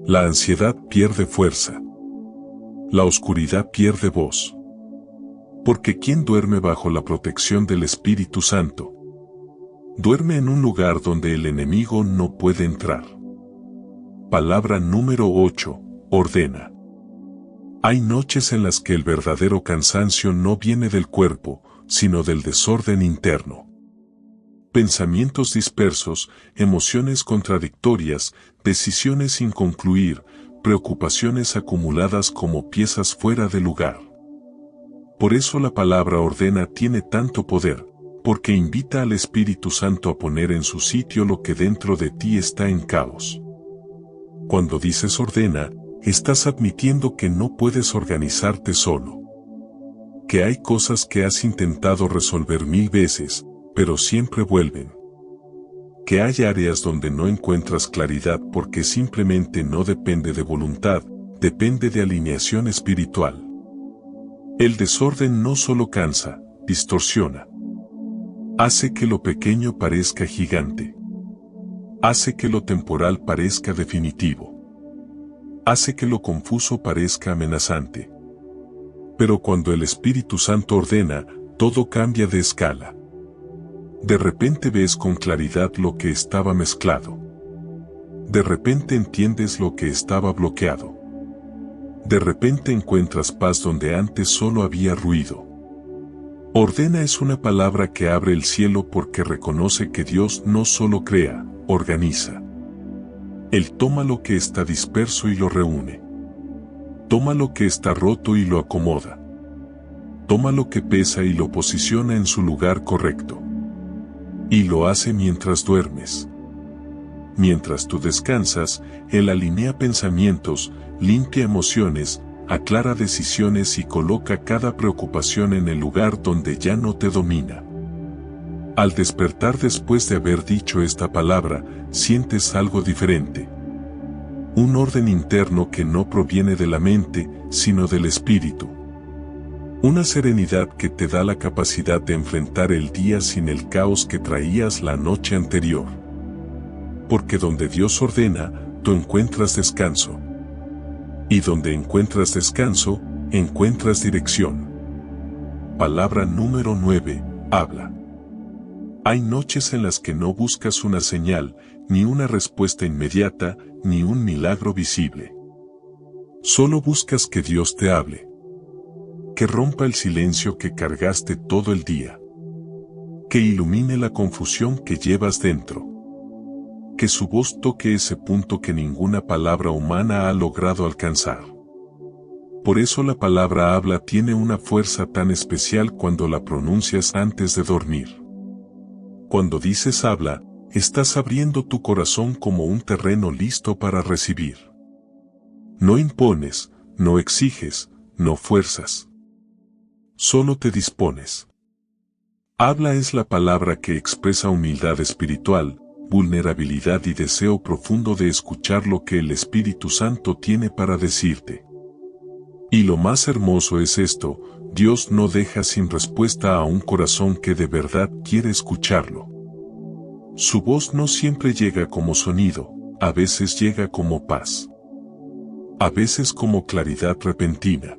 La ansiedad pierde fuerza. La oscuridad pierde voz. Porque quien duerme bajo la protección del Espíritu Santo, duerme en un lugar donde el enemigo no puede entrar. Palabra número 8. Ordena. Hay noches en las que el verdadero cansancio no viene del cuerpo, sino del desorden interno. Pensamientos dispersos, emociones contradictorias, decisiones sin concluir, preocupaciones acumuladas como piezas fuera de lugar. Por eso la palabra ordena tiene tanto poder, porque invita al Espíritu Santo a poner en su sitio lo que dentro de ti está en caos. Cuando dices ordena, estás admitiendo que no puedes organizarte solo. Que hay cosas que has intentado resolver 1000 veces, pero siempre vuelven. Que hay áreas donde no encuentras claridad porque simplemente no depende de voluntad, depende de alineación espiritual. El desorden no solo cansa, distorsiona. Hace que lo pequeño parezca gigante. Hace que lo temporal parezca definitivo. Hace que lo confuso parezca amenazante. Pero cuando el Espíritu Santo ordena, todo cambia de escala. De repente ves con claridad lo que estaba mezclado. De repente entiendes lo que estaba bloqueado. De repente encuentras paz donde antes solo había ruido. Ordena es una palabra que abre el cielo porque reconoce que Dios no solo crea, organiza. Él toma lo que está disperso y lo reúne. Toma lo que está roto y lo acomoda. Toma lo que pesa y lo posiciona en su lugar correcto. Y lo hace mientras duermes. Mientras tú descansas, Él alinea pensamientos, limpia emociones, aclara decisiones y coloca cada preocupación en el lugar donde ya no te domina. Al despertar después de haber dicho esta palabra, sientes algo diferente. Un orden interno que no proviene de la mente, sino del espíritu. Una serenidad que te da la capacidad de enfrentar el día sin el caos que traías la noche anterior. Porque donde Dios ordena, tú encuentras descanso. Y donde encuentras descanso, encuentras dirección. Palabra número 9, habla. Hay noches en las que no buscas una señal, ni una respuesta inmediata, ni un milagro visible. Solo buscas que Dios te hable. Que rompa el silencio que cargaste todo el día. Que ilumine la confusión que llevas dentro. Que su voz toque ese punto que ninguna palabra humana ha logrado alcanzar. Por eso la palabra habla tiene una fuerza tan especial cuando la pronuncias antes de dormir. Cuando dices habla, estás abriendo tu corazón como un terreno listo para recibir. No impones, no exiges, no fuerzas. Solo te dispones. Habla es la palabra que expresa humildad espiritual, vulnerabilidad y deseo profundo de escuchar lo que el Espíritu Santo tiene para decirte. Y lo más hermoso es esto, Dios no deja sin respuesta a un corazón que de verdad quiere escucharlo. Su voz no siempre llega como sonido, a veces llega como paz. A veces como claridad repentina.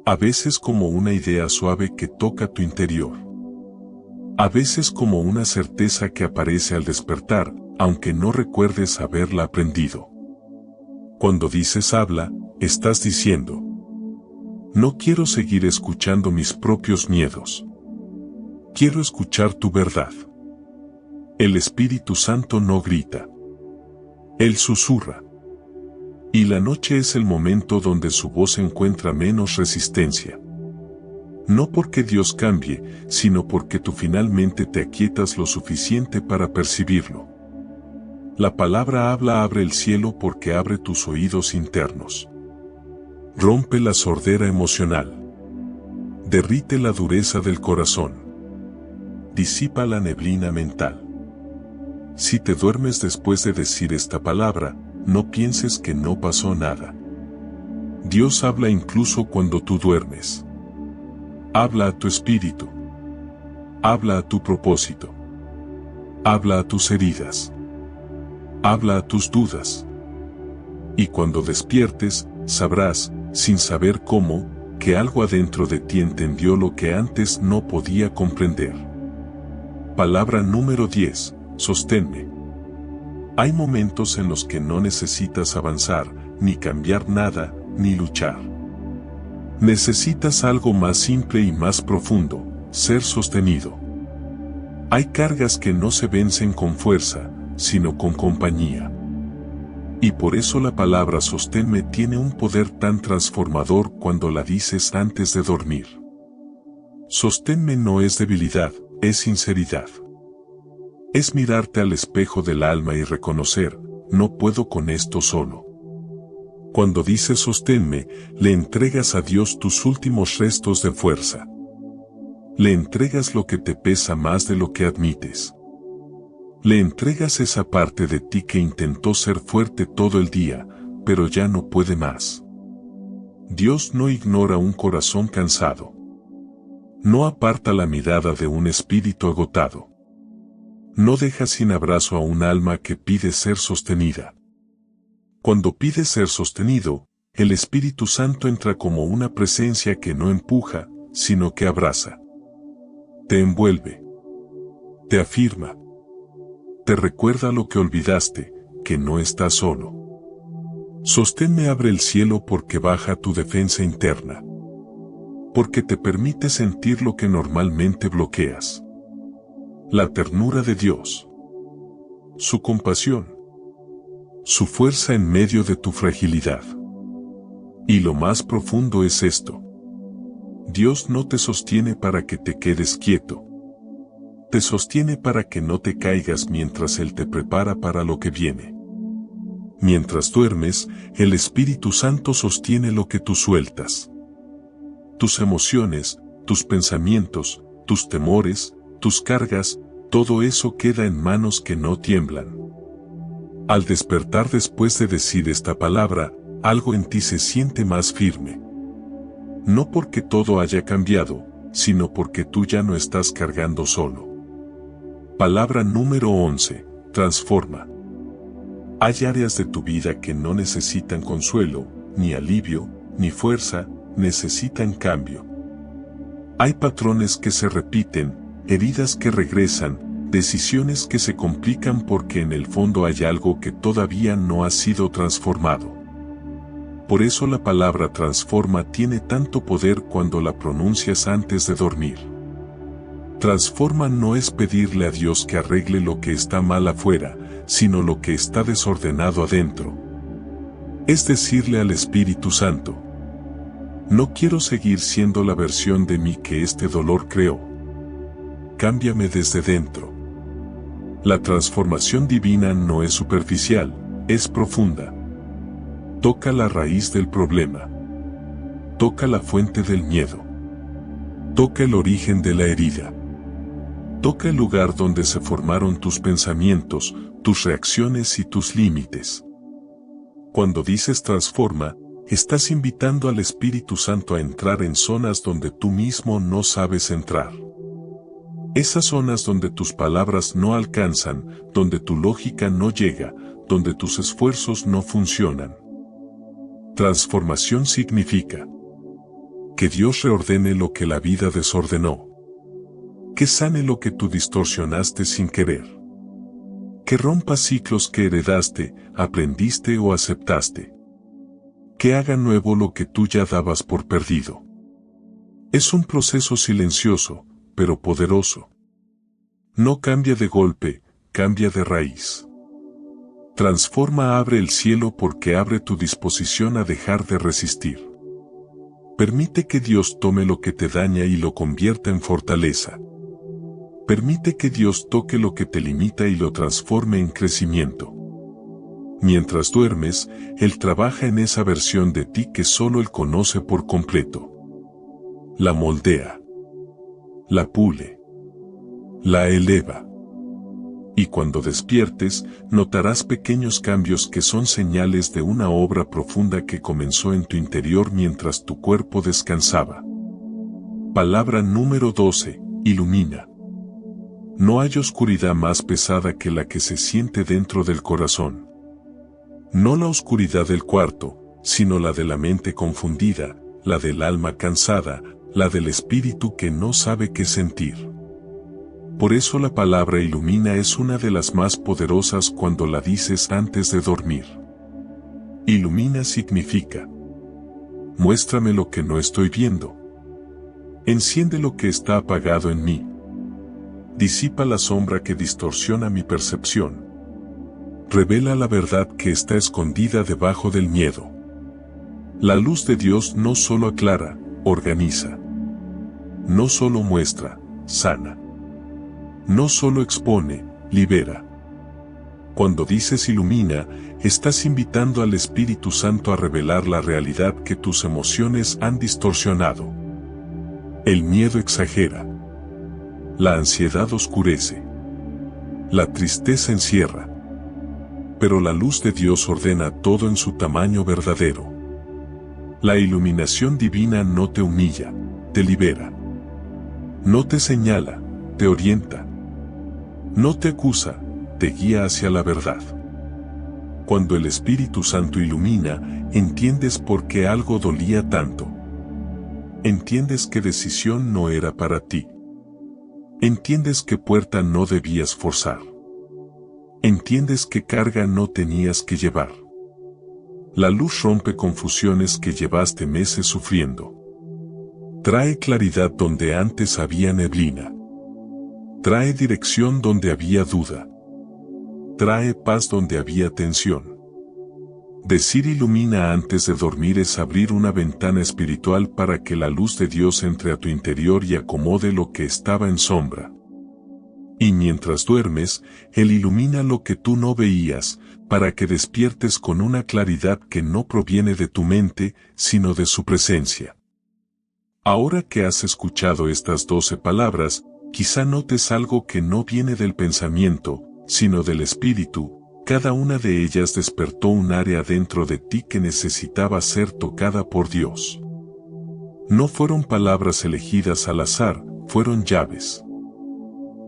A veces como una idea suave que toca tu interior. A veces como una certeza que aparece al despertar, aunque no recuerdes haberla aprendido. Cuando dices habla, estás diciendo: no quiero seguir escuchando mis propios miedos. Quiero escuchar tu verdad. El Espíritu Santo no grita. Él susurra. Y la noche es el momento donde su voz encuentra menos resistencia. No porque Dios cambie, sino porque tú finalmente te aquietas lo suficiente para percibirlo. La palabra habla abre el cielo porque abre tus oídos internos. Rompe la sordera emocional. Derrite la dureza del corazón. Disipa la neblina mental. Si te duermes después de decir esta palabra, no pienses que no pasó nada. Dios habla incluso cuando tú duermes. Habla a tu espíritu. Habla a tu propósito. Habla a tus heridas. Habla a tus dudas. Y cuando despiertes, sabrás, sin saber cómo, que algo adentro de ti entendió lo que antes no podía comprender. Palabra número 10, sosténme. Hay momentos en los que no necesitas avanzar, ni cambiar nada, ni luchar. Necesitas algo más simple y más profundo, ser sostenido. Hay cargas que no se vencen con fuerza, sino con compañía. Y por eso la palabra sosténme tiene un poder tan transformador cuando la dices antes de dormir. Sosténme no es debilidad, es sinceridad. Es mirarte al espejo del alma y reconocer, no puedo con esto solo. Cuando dices sosténme, le entregas a Dios tus últimos restos de fuerza. Le entregas lo que te pesa más de lo que admites. Le entregas esa parte de ti que intentó ser fuerte todo el día, pero ya no puede más. Dios no ignora un corazón cansado. No aparta la mirada de un espíritu agotado. No deja sin abrazo a un alma que pide ser sostenida. Cuando pides ser sostenido, el Espíritu Santo entra como una presencia que no empuja, sino que abraza. Te envuelve. Te afirma. Te recuerda lo que olvidaste, que no estás solo. Sosténme abre el cielo porque baja tu defensa interna. Porque te permite sentir lo que normalmente bloqueas. La ternura de Dios. Su compasión. Su fuerza en medio de tu fragilidad. Y lo más profundo es esto. Dios no te sostiene para que te quedes quieto. Te sostiene para que no te caigas mientras Él te prepara para lo que viene. Mientras duermes, el Espíritu Santo sostiene lo que tú sueltas. Tus emociones, tus pensamientos, tus temores, tus cargas, todo eso queda en manos que no tiemblan. Al despertar después de decir esta palabra, algo en ti se siente más firme. No porque todo haya cambiado, sino porque tú ya no estás cargando solo. Palabra número 11, transforma. Hay áreas de tu vida que no necesitan consuelo, ni alivio, ni fuerza, necesitan cambio. Hay patrones que se repiten, heridas que regresan, decisiones que se complican porque en el fondo hay algo que todavía no ha sido transformado. Por eso la palabra transforma tiene tanto poder cuando la pronuncias antes de dormir. Transforma no es pedirle a Dios que arregle lo que está mal afuera, sino lo que está desordenado adentro. Es decirle al Espíritu Santo: no quiero seguir siendo la versión de mí que este dolor creó. Cámbiame desde dentro. La transformación divina no es superficial, es profunda. Toca la raíz del problema. Toca la fuente del miedo. Toca el origen de la herida. Toca el lugar donde se formaron tus pensamientos, tus reacciones y tus límites. Cuando dices transforma, estás invitando al Espíritu Santo a entrar en zonas donde tú mismo no sabes entrar. Esas zonas donde tus palabras no alcanzan, donde tu lógica no llega, donde tus esfuerzos no funcionan. Transformación significa que Dios reordene lo que la vida desordenó. Que sane lo que tú distorsionaste sin querer. Que rompa ciclos que heredaste, aprendiste o aceptaste. Que haga nuevo lo que tú ya dabas por perdido. Es un proceso silencioso, pero poderoso. No cambia de golpe, cambia de raíz. Transforma abre el cielo porque abre tu disposición a dejar de resistir. Permite que Dios tome lo que te daña y lo convierta en fortaleza. Permite que Dios toque lo que te limita y lo transforme en crecimiento. Mientras duermes, Él trabaja en esa versión de ti que solo Él conoce por completo. La moldea. La pule. La eleva. Y cuando despiertes, notarás pequeños cambios que son señales de una obra profunda que comenzó en tu interior mientras tu cuerpo descansaba. Palabra número 12, ilumina. No hay oscuridad más pesada que la que se siente dentro del corazón. No la oscuridad del cuarto, sino la de la mente confundida, la del alma cansada, la del espíritu que no sabe qué sentir. Por eso la palabra ilumina es una de las más poderosas cuando la dices antes de dormir. Ilumina significa: muéstrame lo que no estoy viendo. Enciende lo que está apagado en mí. Disipa la sombra que distorsiona mi percepción. Revela la verdad que está escondida debajo del miedo. La luz de Dios no solo aclara, organiza. No solo muestra, sana. No solo expone, libera. Cuando dices ilumina, estás invitando al Espíritu Santo a revelar la realidad que tus emociones han distorsionado. El miedo exagera. La ansiedad oscurece. La tristeza encierra. Pero la luz de Dios ordena todo en su tamaño verdadero. La iluminación divina no te humilla, te libera. No te señala, te orienta. No te acusa, te guía hacia la verdad. Cuando el Espíritu Santo ilumina, entiendes por qué algo dolía tanto. Entiendes qué decisión no era para ti. Entiendes qué puerta no debías forzar. Entiendes qué carga no tenías que llevar. La luz rompe confusiones que llevaste meses sufriendo. Trae claridad donde antes había neblina. Trae dirección donde había duda. Trae paz donde había tensión. Decir ilumina antes de dormir es abrir una ventana espiritual para que la luz de Dios entre a tu interior y acomode lo que estaba en sombra. Y mientras duermes, Él ilumina lo que tú no veías, para que despiertes con una claridad que no proviene de tu mente, sino de su presencia. Ahora que has escuchado estas 12 palabras, quizá notes algo que no viene del pensamiento, sino del Espíritu. Cada una de ellas despertó un área dentro de ti que necesitaba ser tocada por Dios. No fueron palabras elegidas al azar, fueron llaves.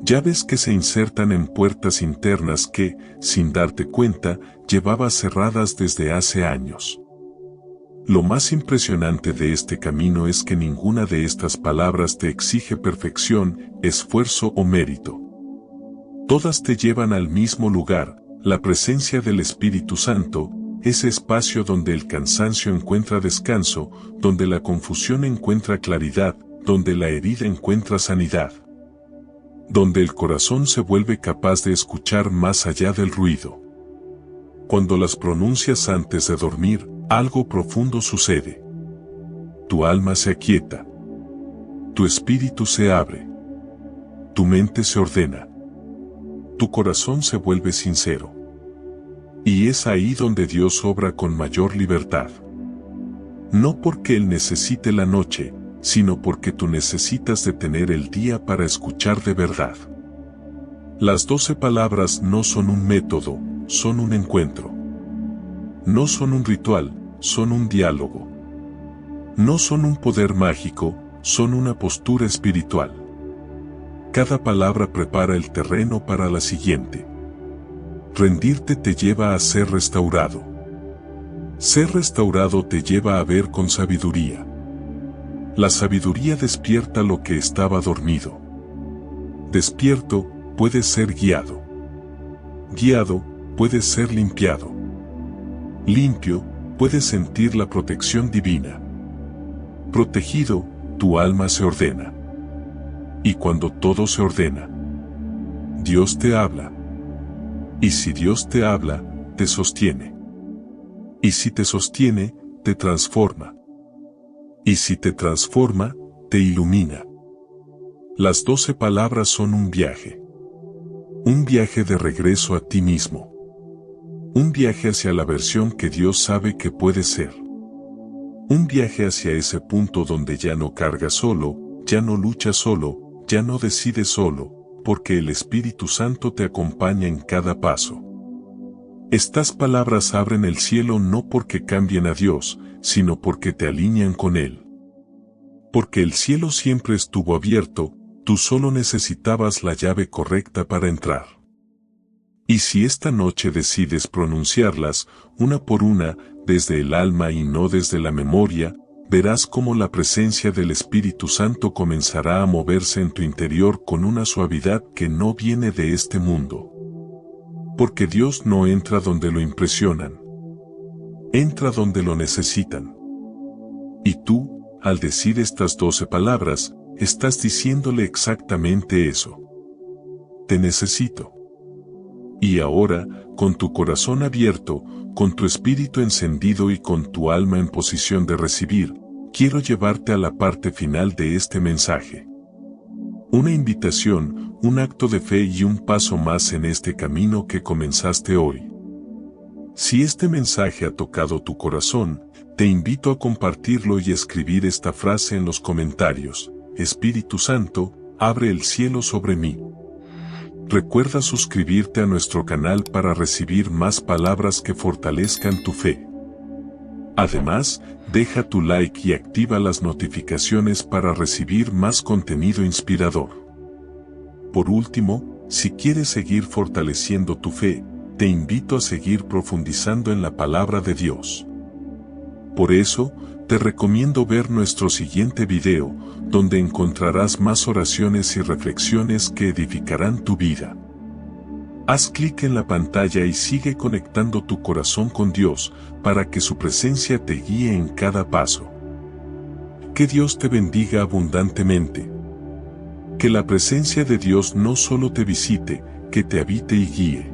Llaves que se insertan en puertas internas que, sin darte cuenta, llevabas cerradas desde hace años. Lo más impresionante de este camino es que ninguna de estas palabras te exige perfección, esfuerzo o mérito. Todas te llevan al mismo lugar, la presencia del Espíritu Santo, ese espacio donde el cansancio encuentra descanso, donde la confusión encuentra claridad, donde la herida encuentra sanidad. Donde el corazón se vuelve capaz de escuchar más allá del ruido. Cuando las pronuncias antes de dormir, algo profundo sucede. Tu alma se aquieta. Tu espíritu se abre. Tu mente se ordena. Tu corazón se vuelve sincero. Y es ahí donde Dios obra con mayor libertad. No porque Él necesite la noche, sino porque tú necesitas detener el día para escuchar de verdad. Las 12 palabras no son un método, son un encuentro. No son un ritual, son un diálogo. No son un poder mágico, son una postura espiritual. Cada palabra prepara el terreno para la siguiente. Rendirte te lleva a ser restaurado. Ser restaurado te lleva a ver con sabiduría. La sabiduría despierta lo que estaba dormido. Despierto puede ser guiado. Guiado puede ser limpiado. Limpio puede sentir la protección divina. Protegido, tu alma se ordena. Y cuando todo se ordena, Dios te habla. Y si Dios te habla, te sostiene. Y si te sostiene, te transforma. Y si te transforma, te ilumina. Las 12 palabras son un viaje. Un viaje de regreso a ti mismo. Un viaje hacia la versión que Dios sabe que puede ser. Un viaje hacia ese punto donde ya no cargas solo, ya no luchas solo, ya no decides solo, porque el Espíritu Santo te acompaña en cada paso. Estas palabras abren el cielo no porque cambien a Dios, sino porque te alinean con Él. Porque el cielo siempre estuvo abierto, tú solo necesitabas la llave correcta para entrar. Y si esta noche decides pronunciarlas, una por una, desde el alma y no desde la memoria, verás cómo la presencia del Espíritu Santo comenzará a moverse en tu interior con una suavidad que no viene de este mundo. Porque Dios no entra donde lo impresionan. Entra donde lo necesitan. Y tú, al decir estas 12 palabras, estás diciéndole exactamente eso. Te necesito. Y ahora, con tu corazón abierto, con tu espíritu encendido y con tu alma en posición de recibir, quiero llevarte a la parte final de este mensaje. Una invitación, un acto de fe y un paso más en este camino que comenzaste hoy. Si este mensaje ha tocado tu corazón, te invito a compartirlo y escribir esta frase en los comentarios: Espíritu Santo, abre el cielo sobre mí. Recuerda suscribirte a nuestro canal para recibir más palabras que fortalezcan tu fe. Además, deja tu like y activa las notificaciones para recibir más contenido inspirador. Por último, si quieres seguir fortaleciendo tu fe, te invito a seguir profundizando en la palabra de Dios. Por eso, te recomiendo ver nuestro siguiente video, donde encontrarás más oraciones y reflexiones que edificarán tu vida. Haz clic en la pantalla y sigue conectando tu corazón con Dios, para que su presencia te guíe en cada paso. Que Dios te bendiga abundantemente. Que la presencia de Dios no solo te visite, que te habite y guíe.